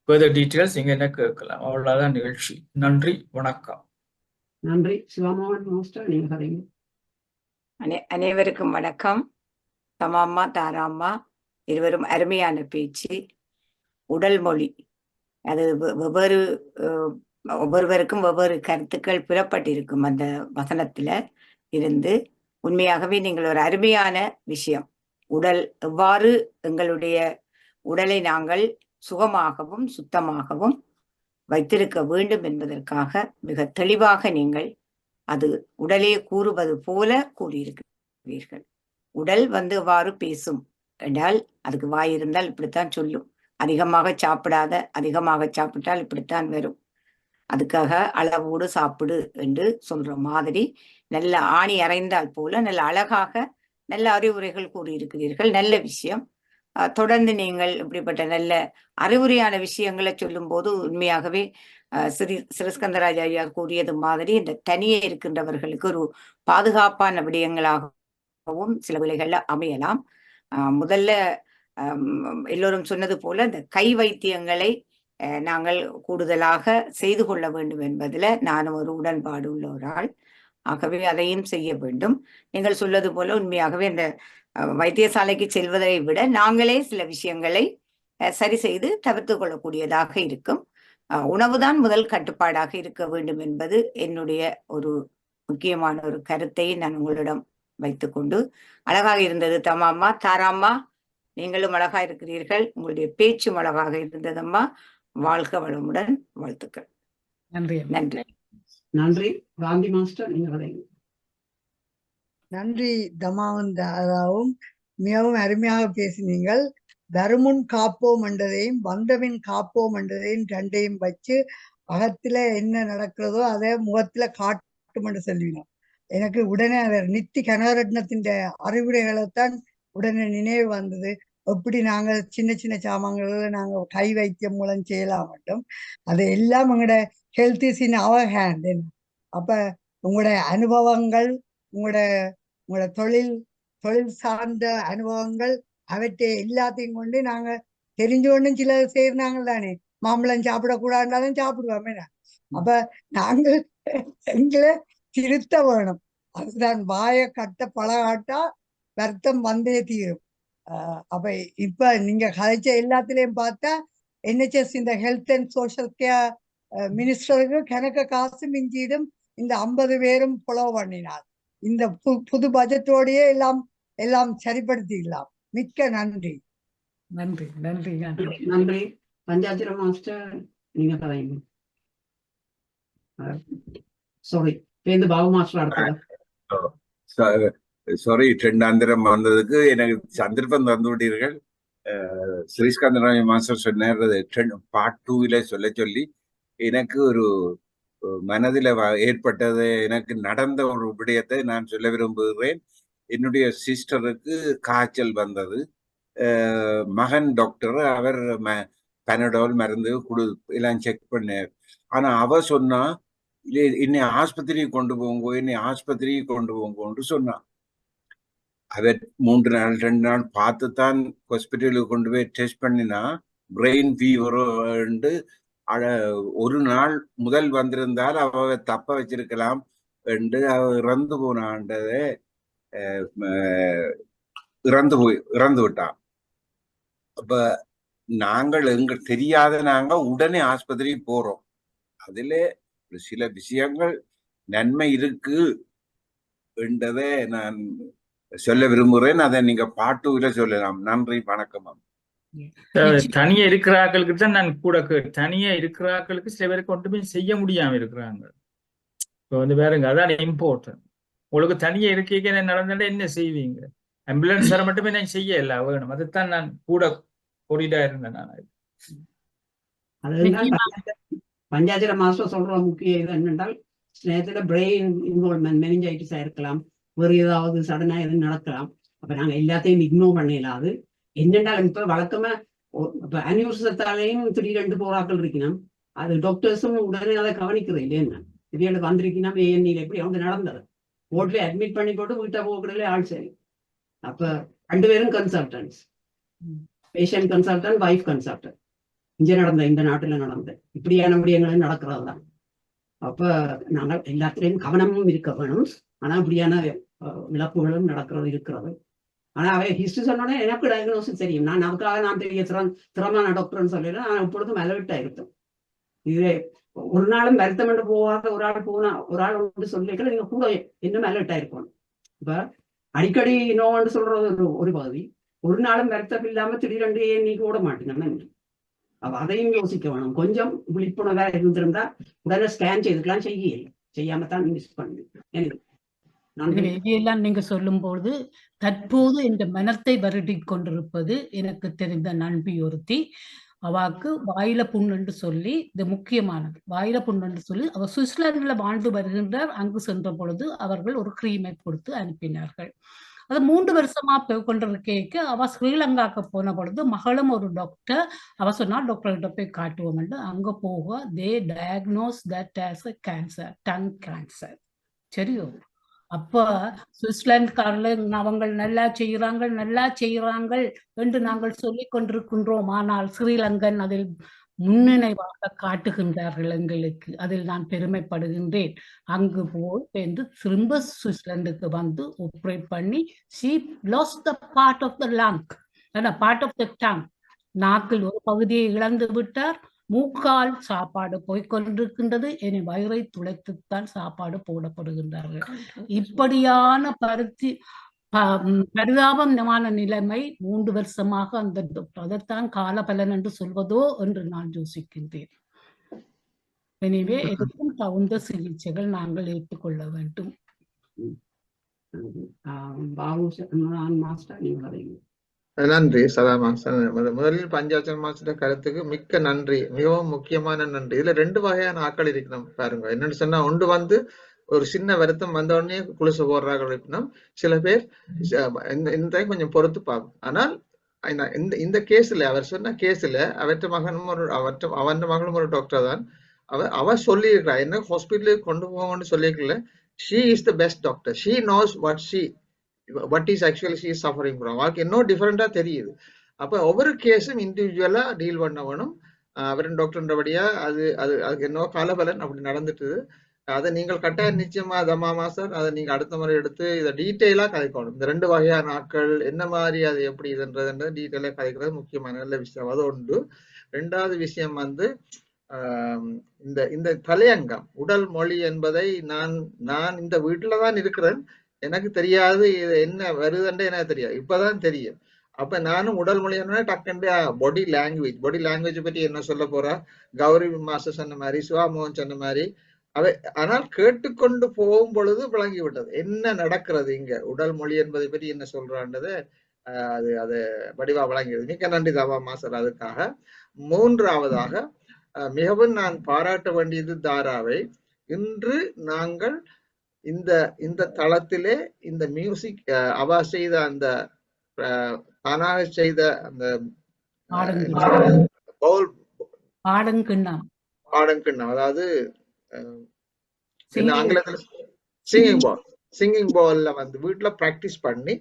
further details இங்க என்ன கேட்கலாம். அவ்வளவுதான் நிகழ்ச்சி. நன்றி, வணக்கம். நன்றி. சிவமோகன் மாஸ்டர் நீங்க கதைங்க. அனைவருக்கும் வணக்கம். தமாம்மா தாராம்மா இருவரும் அருமையான பேச்சு. உடல் மொழி அது ஒவ்வொருவருக்கும் ஒவ்வொரு கருத்துக்கள் புறப்பட்டிருக்கும் அந்த வசனத்துல இருந்து. உண்மையாகவே நீங்கள் ஒரு அருமையான விஷயம். உடல் எவ்வாறு எங்களுடைய உடலை நாங்கள் சுகமாகவும் சுத்தமாகவும் வைத்திருக்க வேண்டும் என்பதற்காக மிக தெளிவாக நீங்கள் அது உடலே கூறுவது போல கூறியிருக்கிறீர்கள். உடல் வந்து எவ்வாறு பேசும் என்றால் அதுக்கு வாய் இருந்தால் இப்படித்தான் சொல்லும். அதிகமாக சாப்பிட்டால் இப்படித்தான் வரும். அதுக்காக அளவோடு சாப்பிடு என்று சொல்ற மாதிரி நல்ல ஆணி அறைந்தால் போல நல்ல அழகாக நல்ல அறிவுரைகள் கூறியிருக்கிறீர்கள். நல்ல விஷயம். தொடர்ந்து நீங்கள் இப்படிப்பட்ட நல்ல அறிவுரையான விஷயங்களை சொல்லும் போது உண்மையாகவே சிறஸ்கந்தராஜ் ஐயா கூறியது மாதிரி இந்த தனியே இருக்கின்றவர்களுக்கு ஒரு பாதுகாப்பான விடயங்களாகவும் சில வேளைகள்ல அமையலாம். முதல்ல எல்லோரும் சொன்னது போல இந்த கை வைத்தியங்களை நாங்கள் கூடுதலாக செய்து கொள்ள வேண்டும் என்பதில் நானும் ஒரு உடன்பாடு உள்ள ஒரு ஆள். ஆகவே அதையும் செய்ய வேண்டும். நீங்கள் சொல்வது போல உண்மையாகவே இந்த வைத்தியசாலைக்கு செல்வதை விட நாங்களே சில விஷயங்களை சரி செய்து தவிர்த்து கொள்ளக்கூடியதாக இருக்கும். உணவுதான் முதல் கட்டுப்பாடாக இருக்க வேண்டும் என்பது என்னுடைய ஒரு முக்கியமான ஒரு கருத்தை நான் உங்களிடம் வைத்துக்கொண்டு, அழகாக இருந்தது தமாம்மா. தாராம்மா, நீங்களும் அழகா இருக்கிறீர்கள். உங்களுடைய பேச்சும் அழகாக இருந்ததம்மா. வாழ்க வளமுடன். வாழ்த்துக்கள். நன்றி. நன்றி. நன்றி. காந்தி மாஸ்டர், நீங்க வரைங்க. நன்றி தமாவும் தாராவும், மிகவும் அருமையாக பேசினீங்கள். வருமுன் காப்போம் என்றதையும் வந்தபின் காப்போம் என்றதையும் ரெண்டையும் வச்சு அகத்துல என்ன நடக்கிறதோ அதை முகத்துல காட்டும் என்று சொல்லினோம். எனக்கு உடனே அவர் நித்தி கனகரட்னத்தின் அறிவுரைகளைத்தான் உடனே நினைவு வந்தது. எப்படி நாங்க சின்ன சின்ன சாமான்களை நாங்க கை வைத்தியம் மூலம் செய்யலாம் மட்டும், அது எல்லாம் எங்களோட health is in our hand. அப்ப உங்களோட அனுபவங்கள், உங்களோட தொழில் சார்ந்த அனுபவங்கள், அவற்றை எல்லாத்தையும் கொண்டு நாங்க தெரிஞ்ச ஒண்ணும் சில செய்யறாங்க தானே. மாம்பழம் சாப்பிடக்கூடாதுனாலும் சாப்பிடுவோமே. அப்ப நாங்கள் எங்களை திருத்த வேணும். அதுதான் வாயை கட்ட பழகாட்டா வருத்தம் வந்தே தீரும். அப்ப இப்ப நீங்க கதைச்ச எல்லாத்திலையும் பார்த்தா NHS இந்த ஹெல்த் அண்ட் சோஷியல் கேர் மினிஸ்டருக்கு கணக்க காசு மிஞ்சிடும் இந்த 50 பேரும் ஃபாலோ பண்ணினார். இந்த புது பட்ஜெட்டோடயே எல்லாம் சரிப்படுத்திடலாம். மிக்க நன்றி. நன்றி. நன்றி. நன்றி. பஞ்சாஜிர மாஸ்டர், நீங்க கதைங்க. சாரி, பேருந்து பாபு மாஸ்டர் அடுத்தது. சாரி, ரெண்டாந்திரம் வந்ததுக்கு எனக்கு சந்தர்ப்பம் தந்து விட்டீர்கள். ஸ்ரீஸ்கந்தராய மாஸ்டர் சொன்னார் பார்ட் 2 சொல்ல சொல்லி எனக்கு ஒரு மனதில் ஏற்பட்டது, எனக்கு நடந்த ஒரு விடயத்தை நான் சொல்ல விரும்புகிறேன். என்னுடைய சிஸ்டருக்கு காய்ச்சல் வந்தது. மகன் டாக்டர், அவர் பெனடால் மருந்து எல்லாம் செக் பண்ணார். ஆனா அவ சொன்னா, என்னை ஆஸ்பத்திரிக்கு கொண்டு போங்கன்னு சொன்னான். அவர் 3 நாள் 2 நாள் பார்த்துத்தான் ஹாஸ்பிட்டலுக்கு கொண்டு போய் டெஸ்ட் பண்ணினா பிரெயின் ஃபீவர். ஒரு நாள் முதல் வந்திருந்தால் அவ தப்ப வச்சிருக்கலாம் என்று அவ இறந்து போனான்றதை இறந்து விட்டான். அப்ப நாங்கள் தெரியாத நாங்க உடனே ஆஸ்பத்திரி போறோம். அதுல சில விஷயங்கள் நன்மை இருக்கு என்றதை நான் சொல்ல விரும்புகிறேன். அதை நீங்க பார்ட் 2 சொல்லலாம். நன்றி, வணக்கம். தனியா இருக்கிறார்களுக்கு தான் நான் கூட தனியா இருக்கிறார்களுக்கு சில பேருக்கு ஒன்றுமே செய்ய முடியாம இருக்கிறாங்க. இப்போ வேறுங்க, அதான் இம்பார்ட்டன்ட். உங்களுக்கு தனியா இருக்க நடந்தாலே என்ன செய்வீங்க? ஆம்புலன்ஸ் வர மட்டுமே நான் செய்யல வேணும். அதுதான் நான் கூட கொடிடா இருந்தேன். பஞ்சாஜிர மாஸ்டர் சொல்ற முக்கிய இது என்னென்றால், நேரத்துல பிரெயின் இன்வால்வ்மெண்ட், மெனிஞ்சைட்டிஸா இருக்கலாம், வேறு ஏதாவது சடனா எதுவும் நடக்கலாம். அப்ப நாங்க எல்லாத்தையும் இக்னோர் பண்ணிடலாது. என்னென்றாலும் இப்ப வழக்கமா இப்ப அனிவர்சத்தாலையும் திடீரெண்டு போராக்கள் இருக்கணும். அது டாக்டர்ஸும் உடனே அதை கவனிக்கிறது இல்லையா? திடீர்னு வந்திருக்கீங்கன்னா ANEல எப்படி அவங்க நடந்தது, போட்ல அட்மிட் பண்ணி போட்டு வீட்டை போக்குறதுல ஆள் சரி. அப்ப 2 பேரும் consultants, patient consultant, wife consultant. இந்த நாட்டுல நடந்த இப்படியான விடயங்களும் நடக்கிறது தான். அப்ப நாங்கள் எல்லாத்திலையும் கவனமும் இருக்க வேணும். ஆனா இப்படியான இழப்புகளும் இருக்கிறது. ஆனா அவை ஹிஸ்டரி சொன்னோடனே எனக்கு டயக்னோசிஸ் தெரியும். நான் அதுக்காக நான் தெரிய திறமான டாக்டர்னு சொல்லல. நான் எப்பொழுதும் அலர்ட்டா இருக்கும். இது ஒரு நாளும் வருத்தம் என்று போகாத ஒரு ஆள் ஒன்று சொல்லிக்கல, நீங்க கூட இன்னும் அலர்ட்டா இருக்கணும். இப்ப அடிக்கடி நோன்னு சொல்றது ஒரு பகுதி, ஒரு நாளும் வருத்தம் இல்லாம திடீரென்று நீங்க ஓட மாட்டேங்க. அப்ப அதையும் யோசிக்க வேணும். கொஞ்சம் விழிப்புணர்வா இருந்திருந்தா உடனே ஸ்கேன் செய்துக்கலாம். செய்யாமத்தான் மிஸ் பண்ணுங்க. இதையெல்லாம் நீங்க சொல்லும்போது தற்போது இந்த மனத்தை வருடி கொண்டிருப்பது எனக்கு தெரிந்த நண்பி ஒருத்தி. அவாக்கு வாயில புண்ணு சொல்லி, இது முக்கியமானது, வாயில புண்ணு சொல்லி அவர் சுவிட்சர்லாந்துல வாழ்ந்து வருகின்றார். அங்கு சென்ற பொழுது அவர்கள் ஒரு கிரீமை கொடுத்து அனுப்பினார்கள். அது 3 வருஷமா கொண்டிருக்க அவ ஸ்ரீலங்காக்கு போன பொழுது மகளும் ஒரு டாக்டர், அவ சொன்னா டாக்டர்கிட்ட போய் காட்டுவோம். அங்க போக they diagnose that as a cancer, tongue cancer. சரியோ? அப்ப சுவிட்சர்லாந்துக்காரர்கள் அவங்க நல்லா செய்யறாங்க என்று நாங்கள் சொல்லிக் கொண்டிருக்கின்றோம். ஆனால் ஸ்ரீலங்கன் அதில் முன்னினைவாக காட்டுகின்றார்கள் எங்களுக்கு. அதில் நான் பெருமைப்படுகின்றேன். அங்கு போய் திரும்ப சுவிட்சர்லாந்துக்கு வந்து ஆப்ரேட் பண்ணி she lost the part of the lung, part of the tongue. நாக்கில் ஒரு பகுதியை இழந்து விட்டார். மூக்கால் சாப்பாடு போய்கொண்டிருக்கின்றது. இனி வயிறை துளைத்துத்தான் சாப்பாடு போடப்படுகின்றார்கள். இப்படியான பரிதாபமான நிலைமை 3 வருஷமாக அந்த டாக்டர். அதைத்தான் காலபலன் என்று சொல்வதோ என்று நான் யோசிக்கின்றேன். எனவே எதற்கும் தகுந்த சிகிச்சைகள் நாங்கள் ஏற்றுக்கொள்ள வேண்டும். நன்றி சதா மாஸ்டர். முதலில் பஞ்சாச்சன் மாஸ்டர் கருத்துக்கு மிக்க நன்றி, மிகவும் முக்கியமான நன்றி. இதுல 2 வகையான ஆட்கள் இருக்கணும் பாருங்க. என்னன்னு சொன்னா, ஒன்று வந்து ஒரு சின்ன வருத்தம் வந்த உடனே குளிசு போடுறாங்க அப்படின்னா, சில பேர் இந்த கொஞ்சம் பொறுத்து பார்க்கும். ஆனால் இந்த கேஸ்ல அவர் சொன்ன கேஸ்ல அவற்ற மகனும் அவன் மகளும் ஒரு டாக்டர் தான். அவ சொல்லியிருக்கிறா, என்ன ஹாஸ்பிட்டலுக்கு கொண்டு போங்கன்னு சொல்லியிருக்கல. She is the best doctor. She knows what is actually she is suffering from. அவருக்கு இன்னும் டிஃபரெண்டா தெரியுது. அப்ப ஒவ்வொரு கேஸும் இண்டிவிஜுவலா டீல் பண்ண வேணும். அவரின் டாக்டர்ன்றபடியா அதுக்கு என்ன காலபலன் அப்படி நடந்துட்டு, அதை நீங்கள் கட்டாயம் நிச்சயமா தமா மாஸ்டர் அதை நீங்க அடுத்த முறை எடுத்து இதை டீட்டெயிலா கதைக்கணும். இந்த 2 வகையான ஆட்கள் என்ன மாதிரி அது எப்படி இதுன்றது டீட்டெயிலா கதைக்கிறது முக்கியமான நல்ல விஷயம். அது ஒன்று. 2வது விஷயம் வந்து இந்த தலையங்கம் உடல் மொழி என்பதை நான் இந்த வீட்டுலதான் இருக்கிறேன், எனக்கு தெரியாது இது என்ன வருதுன்றே எனக்கு தெரியாது, இப்பதான் தெரியும். அப்ப நானும் உடல் மொழி டக்குண்டு பாடி லாங்குவேஜ் பற்றி என்ன சொல்ல போறா, கௌரி மாஸ்டர் சொன்ன மாதிரி, சிவாமோகன் சொன்ன மாதிரி ஆனால் கேட்டுக்கொண்டு போகும் பொழுது விளங்கி விட்டது என்ன நடக்கிறது இங்க, உடல் மொழி என்பதை பற்றி என்ன சொல்றான்றது அது வடிவா விளங்கியது. மிக்க நன்றி தாவா மாஸ்டர் அதுக்காக. 3வதாக மிகவும் நான் பாராட்ட வேண்டியது தாராவை. இன்று நாங்கள் இந்த தளத்திலே இந்த மியூசிக் அவா செய்த அந்த தானாக செய்த அந்த பாடங்கிண்ணம், அதாவது ஆங்கிலத்தில் சிங்கிங் பால்ல வந்து வீட்டுல பிராக்டிஸ் பண்ணி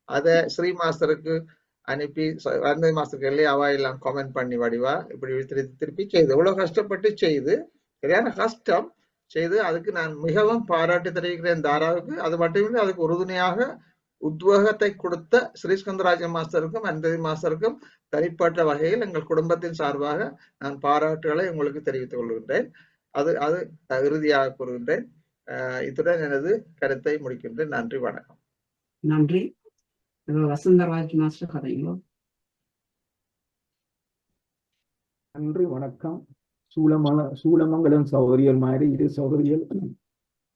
அதை ஸ்ரீ மாஸ்டருக்கு அனுப்பி வந்தே மாஸ்டருக்கு அவா எல்லாம் கமெண்ட் பண்ணி வடிவா இப்படி திருப்பி செய்து இவ்வளவு கஷ்டப்பட்டு செய்து சரியான கஷ்டம் செய்து அதுக்கு நான் மிகவும் பாராட்டு தெரிவிக்கிறேன் தாராவுக்கு. அது மட்டுமில்லை, அதுக்கு உறுதுணையாக உத்வேகத்தை கொடுத்த ஸ்ரீஸ்கந்தராஜ மாஸ்டருக்கும் அந்ததி மாஸ்டருக்கும் தனிப்பட்ட வகையில் எங்கள் குடும்பத்தின் சார்பாக நான் பாராட்டுகளை உங்களுக்கு தெரிவித்துக் கொள்கின்றேன். அது இறுதியாக கூறுகின்றேன். இத்துடன் எனது கருத்தை முடிக்கின்றேன். நன்றி, வணக்கம். நன்றி. வசந்தராஜ் மாஸ்டர் கதைங்களோ. நன்றி, வணக்கம். சூலமங்கலம் சௌகரியல் மாதிரி இரு சௌகரியல்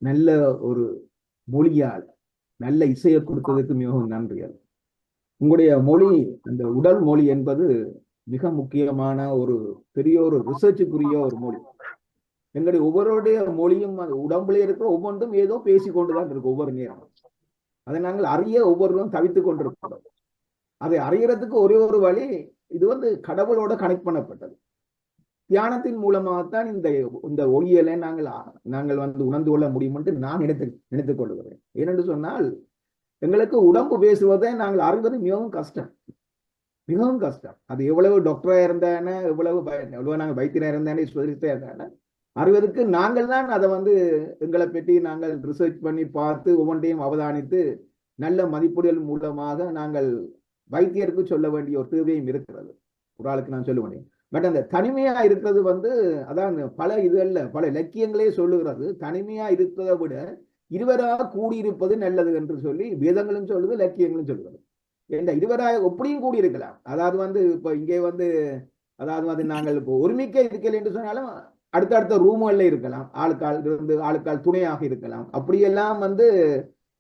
நல்ல ஒரு மொழியால் நல்ல இசையை கொடுத்ததுக்கு மிகவும் நன்றிகள். உங்களுடைய மொழி, அந்த உடல் மொழி என்பது மிக முக்கியமான ஒரு பெரிய ஒரு ரிசர்ச்சுக்குரிய ஒரு மொழி. எங்களுடைய ஒவ்வொருடைய மொழியும் அது உடம்புல இருக்கிற ஒவ்வொன்றும் ஏதோ பேசிக்கொண்டுதான் இருக்கு ஒவ்வொரு நேரம். அதை நாங்கள் அறிய ஒவ்வொருவரும் தவித்துக் கொண்டிருக்கிறோம். அதை அறியறதுக்கு ஒரே ஒரு வழி, இது வந்து கடவுளோட கனெக்ட் பண்ணப்பட்டது. தியானத்தின் மூலமாகத்தான் இந்த ஒளியலை நாங்கள் வந்து உணர்ந்து கொள்ள முடியும் என்று நான் நினைத்துக் கொள்கிறேன். ஏனென்று சொன்னால், எங்களுக்கு உடம்பு பேசுவதை நாங்கள் அறிவது மிகவும் கஷ்டம், மிகவும் கஷ்டம். அது எவ்வளவு டாக்டரா இருந்தானே, எவ்வளவு நாங்கள் வைத்தியரா இருந்தானே, சுதரித்தா இருந்தானே, அறிவதற்கு நாங்கள் தான் அதை வந்து எங்களை பற்றி நாங்கள் ரிசர்ச் பண்ணி பார்த்து ஒவ்வொன்றையும் அவதானித்து நல்ல மதிப்பீடுகள் மூலமாக நாங்கள் வைத்தியருக்கு சொல்ல வேண்டிய ஒரு தேவையும் இருக்கிறது. ஒரு ஆளுக்கு நான் சொல்ல முடியும். பட் அந்த தனிமையா இருக்கிறது வந்து அதான் பல இதுகள்ல பல இலக்கியங்களே சொல்லுகிறது, தனிமையா இருக்கிறதை விட இருவராக கூடியிருப்பது நல்லது என்று சொல்லி வேதங்களும் சொல்லுது, இலக்கியங்களும் சொல்லுகிறது. இந்த இருவராக எப்படியும் கூடியிருக்கலாம். அதாவது வந்து இப்போ இங்கே வந்து அதாவது வந்து நாங்கள் இப்போ ஒருமிக்க இருக்கல என்று சொன்னாலும் அடுத்தடுத்த ரூம்கள்ல இருக்கலாம், ஆளுக்கால் இருந்து ஆளுக்கால் துணையாக இருக்கலாம். அப்படியெல்லாம் வந்து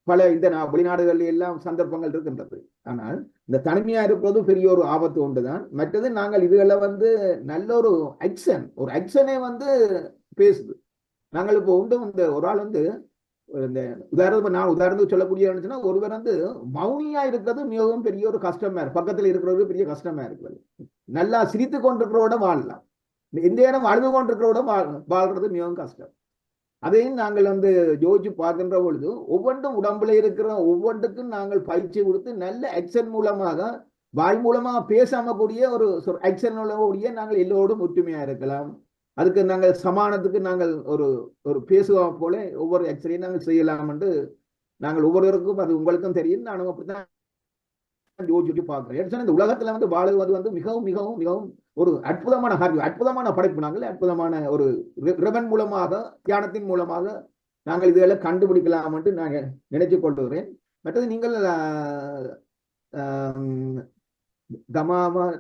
பல இந்த வெளிநாடுகளில் எல்லாம் சந்தர்ப்பங்கள் இருக்கின்றது. ஆனால் இந்த தனிமையா இருப்பது பெரிய ஒரு ஆபத்து ஒன்றுதான். மற்றது நாங்கள் இதுகளை வந்து நல்ல ஒரு ஆக்ஷனே வந்து பேசுது. நாங்கள் இப்போ உண்டு இந்த ஒரு ஆள் வந்து இந்த உதாரணத்துக்கு சொல்லக்கூடிய ஒருவர் வந்து மௌனியா இருக்கிறது மிகவும் பெரிய ஒரு கஷ்டமா இருக்கு, பக்கத்துல இருக்கிறது பெரிய கஷ்டமா இருக்கிறது. நல்லா சிரித்து கொண்டிருக்கிறோட வாழலாம், எந்த நேரம் அழுது கொண்டிருக்கிறோட வாழ்றது மிகவும் கஷ்டம். அதையும் நாங்கள் வந்து யோசிச்சு பார்க்கின்ற பொழுது ஒவ்வொன்றும் உடம்புல இருக்கிற ஒவ்வொன்றுக்கும் நாங்கள் பயிற்சி கொடுத்து நல்ல ஆக்ஷன் மூலமாக வாய் மூலமாக பேசாம கூடிய ஒரு ஆக்ஷன் கூடிய நாங்கள் எல்லோரும் ஒற்றுமையா இருக்கலாம். அதுக்கு நாங்கள் சமானத்துக்கு நாங்கள் ஒரு பேசுவோம் போல ஒவ்வொரு ஆக்ஷனையும் நாங்கள் செய்யலாம் என்று நாங்கள் ஒவ்வொருவருக்கும் அது உங்களுக்கும் தெரியும். நானும் அப்படித்தான் யோசிச்சு பார்க்கிறேன். இந்த உலகத்துல வந்து வாழுவது வந்து மிகவும் மிகவும் மிகவும் ஒரு அற்புதமான காரியம், அற்புதமான படைப்பு. நாங்கள் அற்புதமான ஒரு இறைவன் மூலமாக, தியானத்தின் மூலமாக நாங்கள் இதெல்லாம் கண்டுபிடிக்கலாம் என்று நான் நினைச்சு கொள்கிறேன். மற்றது நீங்கள்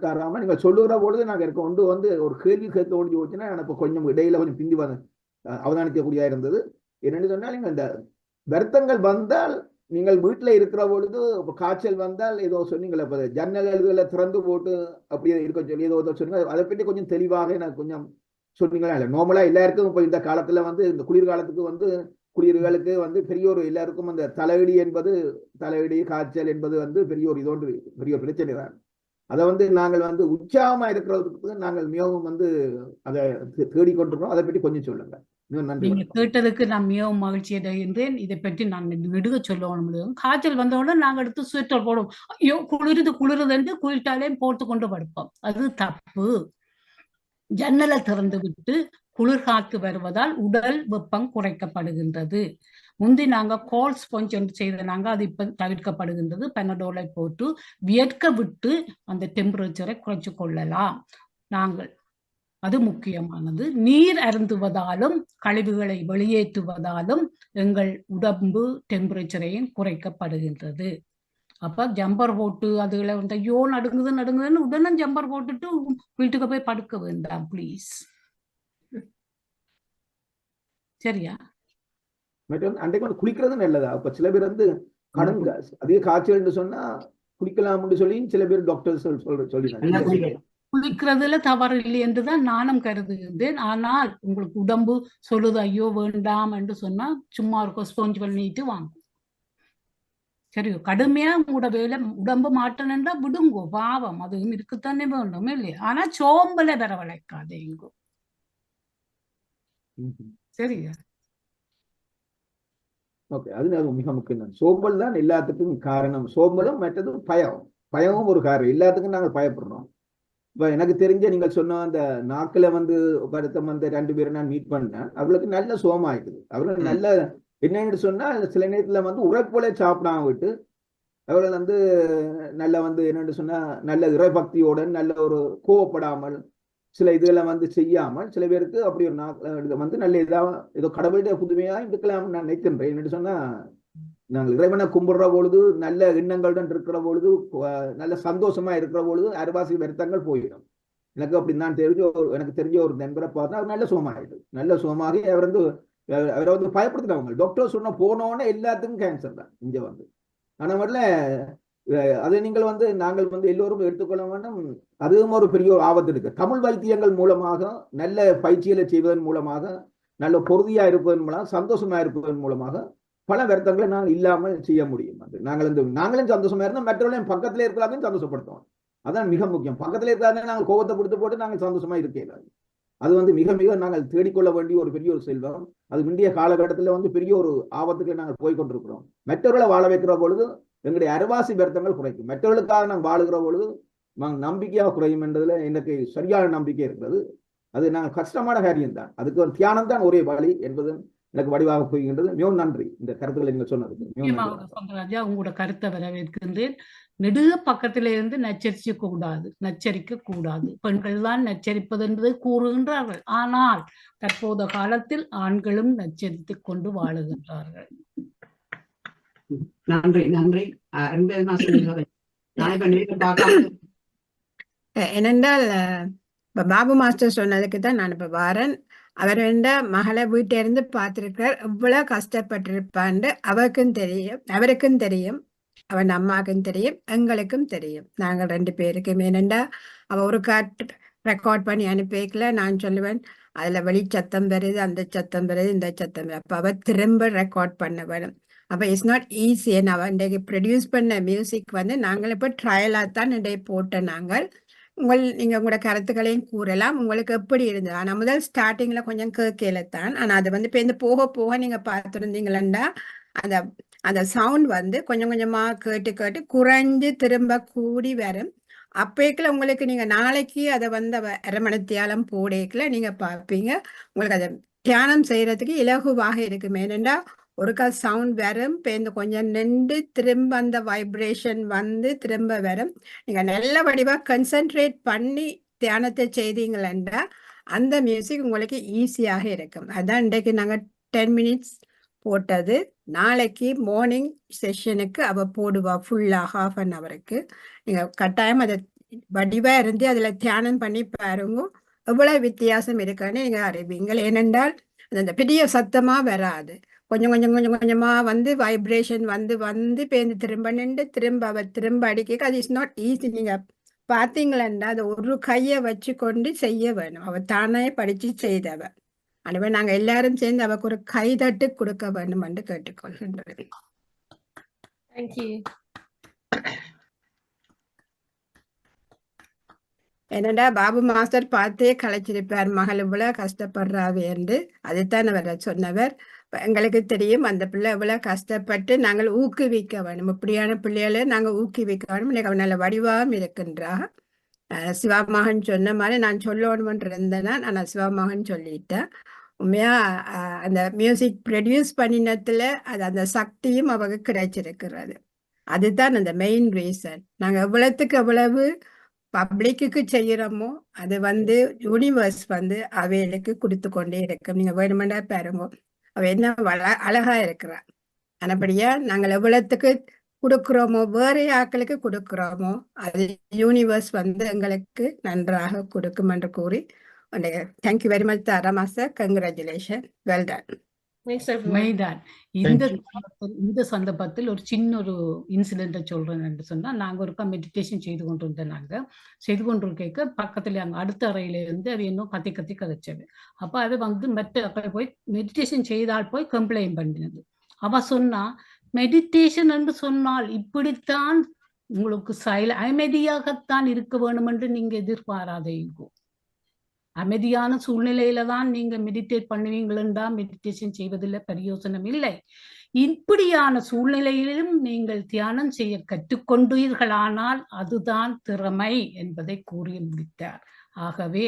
தாராமா நீங்கள் சொல்லுகிற பொழுது நாங்கள் கொண்டு வந்து ஒரு கேள்வி கேட்க ஓடி போச்சுன்னா எனக்கு கொஞ்சம் இடையில கொஞ்சம் பிந்தி அவதானிக்கக்கூடியதா இருந்தது. என்னென்னு சொன்னால், நீங்கள் இந்த வருத்தங்கள் வந்தால் நீங்கள் வீட்டுல இருக்கிற பொழுது காய்ச்சல் வந்தால் ஏதோ சொன்னீங்களே, இப்போ ஜன்னல் எழுதுல திறந்து போட்டு அப்படியே இருக்க சொல்லி ஏதோ சொன்னீங்க. அதை பற்றி கொஞ்சம் தெளிவாக எனக்கு கொஞ்சம் சொன்னீங்களா? இல்லை, நார்மலா எல்லாருக்கும் இப்போ இந்த காலத்துல வந்து இந்த குளிர்காலத்துக்கு வந்து குளிர்களுக்கு வந்து பெரிய ஒரு எல்லாருக்கும் அந்த தலையடி காய்ச்சல் என்பது வந்து பெரிய ஒரு இதோன்று பெரிய ஒரு பிரச்சனை தான். அதை வந்து நாங்கள் வந்து உற்சாகமா இருக்கிறதுக்கு நாங்கள் மிகவும் வந்து அதை தேடிக்கொண்டிருக்கோம். அதை பற்றி கொஞ்சம் சொல்லுங்க. நீங்க கேட்டதுக்கு நான் மிகவும் மகிழ்ச்சி அடைகின்றேன். இதை பற்றி நான் நெடுக சொல்லணும். காய்ச்சல் வந்தவுடன் நாங்க எடுத்து ஸ்வெட்டர் போடுவோம். ஐயோ குளிருது என்று குளிர்ட்டாலையும் போட்டு கொண்டு படுப்போம். அது தப்பு. ஜன்னலை திறந்து விட்டு குளிர்காத்து வருவதால் உடல் வெப்பம் குறைக்கப்படுகின்றது. முந்தி நாங்க கோல்ட் ஸ்பாஞ்ச் என்று செய்த நாங்க அது இப்ப தவிர்க்கப்படுகின்றது. பெனடோலை போட்டு வியர்க்க விட்டு அந்த டெம்பரேச்சரை குறைச்சு கொள்ளலாம். நாங்கள் அது முக்கியமானது. நீர் அருந்துவதாலும் கழிவுகளை வெளியேற்றுவதாலும் எங்கள் உடம்பு டெம்பரேச்சரையும் குறைக்கப்படுகின்றது. அப்ப ஜம்பர் போட்டு அதுல வந்து ஐயோ நடுங்குதுன்னு உடனே ஜம்பர் போட்டுட்டு வீட்டுக்கு போய் படுக்க வேண்டாம் ப்ளீஸ். சரியா? அன்றைக்கு வந்து குளிக்கிறது நல்லதா? இப்ப சில பேர் வந்து கடுங்க அதிக காய்ச்சல் சொன்னா குளிக்கலாம்னு சொல்லி சில பேர் டாக்டர் சொல்லி குளிக்கிறதுல தவறு இல்லை என்றுதான் நானும் கருதுகின்றேன். ஆனால் உங்களுக்கு உடம்பு சொல்லுது ஐயோ வேண்டாம் என்று சொன்னா சும்மா இருக்கும் ஸ்பாஞ்ச் பண்ணிட்டு வாங்கும். சரியோ? கடுமையா உங்களோட வேலை உடம்பு மாட்டணும்னா விடுங்கோ, பாவம் அதுவும் இருக்குத்தானே வேண்டும் இல்லையா? ஆனா சோம்பலை வரவழைக்காதேங்கோ. சரியா? ஓகே, அது மிக முக்கியம். சோம்பல் தான் எல்லாத்துக்கும் காரணம். சோம்பலும் மற்றது பயமும் ஒரு காரணம். எல்லாத்துக்கும் நாங்கள் பயப்படுறோம். இப்ப எனக்கு தெரிஞ்ச நீங்கள் சொன்ன அந்த நாக்கில வந்து வருத்தம் வந்து 2 பேரும் நான் மீட் பண்ணேன். அவர்களுக்கு நல்ல சோமாயிடுது. அவர்கள் நல்ல என்னன்னு சொன்னா சில நேரத்துல வந்து உரைப்போல சாப்பிடாம விட்டு அவர்கள் வந்து நல்ல வந்து என்னன்னு சொன்னா நல்ல இறைபக்தியோட நல்ல ஒரு கோவப்படாமல் சில இதுகளை வந்து செய்யாமல் சில பேருக்கு அப்படி ஒரு வந்து நல்ல ஏதோ கடவுளுடைய புதுமையா இருக்கலாம்னு நான் நினைக்கின்றேன். என்னன்னு சொன்னா நாங்கள் இறைவனை கும்பிடுற பொழுது நல்ல எண்ணங்களுடன் இருக்கிற பொழுது நல்ல சந்தோஷமா இருக்கிற பொழுது அரைவாசி வருத்தங்கள் போயிடும். எனக்கு அப்படி நான் எனக்கு தெரிஞ்ச ஒரு நண்பரை பார்த்தா அவர் நல்ல சுகமாயிட்டு நல்ல சுகமாகி அவரை வந்து பயப்படுத்திட்டாங்க. டாக்டர் சொன்ன போனோன்னே எல்லாத்துக்கும் கேன்சர் தான் இங்க வந்து. ஆனா முதல்ல அதை நீங்கள் வந்து நாங்கள் வந்து எல்லோரும் எடுத்துக்கொள்ள வேண்டும். அதுவும் ஒரு பெரிய ஒரு ஆபத்து இருக்கு. தமிழ் வைத்தியங்கள் மூலமாக நல்ல பயிற்சிகளை செய்வதன் மூலமாக நல்ல பொறுதியா இருப்பதன் மூலம் சந்தோஷமா இருப்பதன் மூலமாக பல வருத்தங்களை நான் இல்லாமல் செய்ய முடியும். அது நாங்களும் சந்தோஷமா இருந்தால் மற்றவர்களையும் பக்கத்துல இருக்கிறாங்கன்னு சந்தோஷப்படுத்துவோம். அதான் மிக முக்கியம். பக்கத்துல இருக்கிறாங்க நாங்கள் கோபத்தை கொடுத்து போட்டு நாங்கள் சந்தோஷமா இருக்கிறாங்க. அது வந்து மிக மிக நாங்கள் தேடிக்கொள்ள வேண்டிய ஒரு பெரிய ஒரு செல்வம். அது இந்திய காலகட்டத்தில் வந்து பெரிய ஒரு ஆபத்துக்கு நாங்கள் போய்கொண்டிருக்கிறோம். மற்றவர்களை வாழ வைக்கிற பொழுது எங்களுடைய அரைவாசி வருத்தங்கள் குறைக்கும். மற்றவர்களுக்காக நாங்கள் வாழுகிற பொழுது நம்பிக்கையாக குறையும் என்பதுல எனக்கு சரியான நம்பிக்கை இருக்கிறது. அது நாங்கள் கஷ்டமான காரியம் தான். அதுக்கு ஒரு தியானம் தான் ஒரே வழி என்பது எனக்கு வடிவாக போகின்றது. மிகவும் நன்றி இந்த கருத்துக்களை நீங்க சொன்னதுக்கு. ராஜா, உங்களோட கருத்தை வரவேற்கின்றேன். நெடுக பக்கத்தில இருந்து நச்சரிக்க கூடாது. பெண்கள் தான் நச்சரிப்பது என்பதை கூறுகின்றார்கள். ஆனால் தற்போதைய காலத்தில் ஆண்களும் நச்சரித்துக் கொண்டு வாழுகின்றார்கள். நன்றி. ஏனென்றால் பாபு மாஸ்டர் சொன்னதுக்கு தான் நான் இப்ப வாரன். அவர் மகளை வீட்டை இருந்து பார்த்திருக்கிறார். எவ்வளவு கஷ்டப்பட்டிருப்பான்னு அவருக்கும் தெரியும், அவன் அம்மாவுக்கும் தெரியும், எங்களுக்கும் தெரியும். நாங்கள் 2 பேருக்கும். ஏனெண்டா அவ ஒரு ரெக்கார்ட் பண்ணி அனுப்பிக்கல. நான் சொல்லுவேன் அதுல வெளிச்சத்தம் வருது, அந்த சத்தம் வருது, இந்த சத்தம் வருது. அப்ப அவ திரும்ப ரெக்கார்ட் பண்ண வேணும். அப்ப இட்ஸ் நாட் ஈஸி. அவ இன்றைக்கு ப்ரொடியூஸ் பண்ண மியூசிக் வந்து நாங்கள் இப்ப ட்ரையலா தான் இன்றைய போட்ட. நாங்கள் நீங்க உங்களோட கருத்துக்களையும் கூறலாம். உங்களுக்கு எப்படி இருந்தது? ஆனா முதல் ஸ்டார்டிங்ல கொஞ்சம் கேட்கலத்தான். ஆனா அது வந்து இப்ப போக போக நீங்க பார்த்துருந்தீங்களா அந்த அந்த சவுண்ட் வந்து கொஞ்சம் கொஞ்சமா கேட்டு குறைஞ்சு திரும்ப கூடி வரும். அப்பேக்குள்ள உங்களுக்கு நீங்க நாளைக்கு அதை வந்து அரை மணித்தியாலம் போடேக்குள்ள நீங்க பார்ப்பீங்க. உங்களுக்கு அதை தியானம் செய்யறதுக்கு இலகுவாக இருக்கும். ஏனென்றா ஒருக்கா சவுண்ட் வரும் பேருந்து கொஞ்சம் நின்று திரும்ப அந்த வைப்ரேஷன் வந்து திரும்ப வரும். நீங்க நல்ல வடிவா கன்சென்ட்ரேட் பண்ணி தியானத்தை செய்தீங்களா அந்த மியூசிக் உங்களுக்கு ஈஸியாக இருக்கும். அதான் இன்றைக்கு நாங்க 10 மினிட்ஸ் போட்டது. நாளைக்கு மார்னிங் செஷனுக்கு அவ போடுவா ஃபுல்லா ½ அன் ஹவருக்கு. நீங்க கட்டாயம் அதை வடிவா இருந்து அதுல தியானம் பண்ணி பாருங்க. எவ்வளவு வித்தியாசம் இருக்குன்னு நீங்க அறிவீங்கள். ஏனென்றால் அந்த பெரிய சத்தமா வராது. கொஞ்சம் கொஞ்சம் கொஞ்சம் கொஞ்சமா வந்து வைப்ரேஷன் வந்து வந்து பேருந்து திரும்ப நின்று திரும்ப அவ திரும்ப அடிக்க அது இஸ் நாட் ஈஸி. நீங்க பார்த்தீங்களா அது ஒரு கையை வச்சு கொண்டு செய்ய வேணும். அவ தானே படிச்சு செய்தவ. எனவே நாங்க எல்லாரும் சேர்ந்து அவக்கு ஒரு கைதட்டு கொடுக்க வேண்டும் என்று கேட்டுக்கொள்கின்றேன். Thank you. என்னடா பாபு மாஸ்டர் பார்த்தே கலைச்சிருப்பார் மகள் இவ்வளவு கஷ்டப்படுறாவே என்று. அதைத்தான் அவர் சொன்னவர். எங்களுக்கு தெரியும் அந்த பிள்ளை இவ்வளவு கஷ்டப்பட்டு நாங்கள் ஊக்குவிக்க வேணும். இப்படியான பிள்ளைகளை நாங்க ஊக்குவிக்க வேணும். இன்னைக்கு அவன் நல்ல வடிவாகவும் இருக்கின்றா. சிவா மகன் சொன்ன மாதிரி நான் சொல்லணும்னு இருந்தேன்னா நான் சிவா மகன் சொல்லிட்டேன். உண்மையா அந்த மியூசிக் ப்ரொடியூஸ் பண்ணினத்துல அது அந்த சக்தியும் அவங்க கிடைச்சிருக்கிறது. அதுதான் அந்த மெயின் ரீசன். நாங்க எவ்வளவுக்கு எவ்வளவு பப்ளிக்கு செய்யறோமோ அது வந்து யூனிவர்ஸ் வந்து அவைகளுக்கு கொடுத்து கொண்டே இருக்கும். நீங்க வேணுமெண்டா பாருங்க, அவ என்ன அழகா இருக்கிறா. ஆனபடியா நாங்கள் எவ்வளவுக்கு கொடுக்குறோமோ வேற ஆக்களுக்கு கொடுக்குறோமோ அது யூனிவர்ஸ் வந்து எங்களுக்கு நன்றாக கொடுக்கும் என்று கூறி thank you very much Tara master. Congratulation, well done. மைதான். இந்த சந்தர்ப்பத்தில் ஒரு சின்ன ஒரு இன்சிடென்ட்டை சொல்றேன் என்று சொன்னா, நாங்க ஒருக்கா மெடிடேஷன் செய்து கொண்டிருக்க பக்கத்துல அங்க அடுத்த அறையில இருந்து அது இன்னும் கத்தி கத்தி கதைச்சது. அப்ப அது வந்து மற்ற போய் மெடிடேஷன் செய்தால் போய் கம்ப்ளைண்ட் பண்ணினது. அவ சொன்னா, மெடிடேஷன் என்று சொன்னால் இப்படித்தான் உங்களுக்கு அமைதியாகத்தான் இருக்க வேண்டும் என்று நீங்க எதிர்பாராதீங்க. அமைதியான சூழ்நிலையில தான் நீங்க மெடிடேட் பண்ணுவீங்களா? மெடிடேஷன் செய்வதில் பிரயோசனம் இல்லை. இப்படியான சூழ்நிலையிலும் நீங்கள் தியானம் செய்ய கற்றுக்கொண்டீர்களானால் அதுதான் திறமை என்பதை கூறி முடித்தார். ஆகவே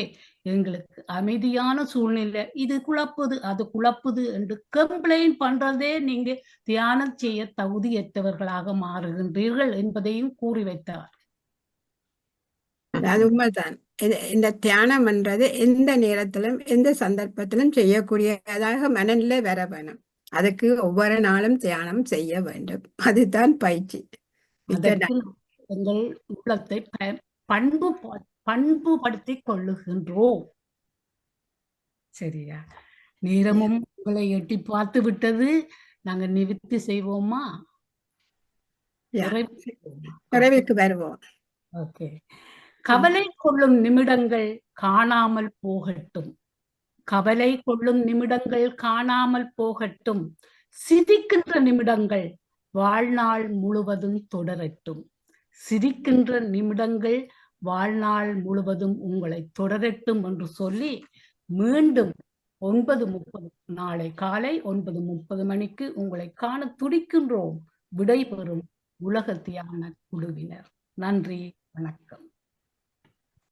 எங்களுக்கு அமைதியான சூழ்நிலை இது குழப்புது அது குழப்புது என்று கம்ப்ளைண்ட் பண்றதே நீங்க தியானம் செய்ய தகுதியற்றவர்களாக மாறுகின்றீர்கள் என்பதையும் கூறி வைத்தார். அது உண்மைதான். இந்த தியானம் என்றது எந்த நேரத்திலும் எந்த சந்தர்ப்பத்திலும் செய்யக்கூடியதாக மனநிலை வர வேணும். அதுக்கு ஒவ்வொரு நாளும் தியானம் செய்ய வேண்டும். அதுதான் பயிற்சி. எங்கள் உள்ளத்தை பண்புபடுத்திக் கொள்ளுகின்றோம். சரியா? நேரமும் உங்களை எட்டி பார்த்து விட்டது. நாங்க நிவர்த்தி செய்வோமா? நிறைவுக்கு வருவோம். ஓகே. கவலை கொள்ளும் நிமிடங்கள் காணாமல் போகட்டும். கவலை கொள்ளும் நிமிடங்கள் காணாமல் போகட்டும். சிரிக்கின்ற நிமிடங்கள் வாழ்நாள் முழுவதும் தொடரட்டும். சிரிக்கின்ற நிமிடங்கள் வாழ்நாள் முழுவதும் உங்களை தொடரட்டும் என்று சொல்லி மீண்டும் 9:30 நாளை காலை 9:30 மணிக்கு உங்களை காண துடிக்கின்றோம். விடைபெறும் உலக தியான குழுவினர். நன்றி, வணக்கம்.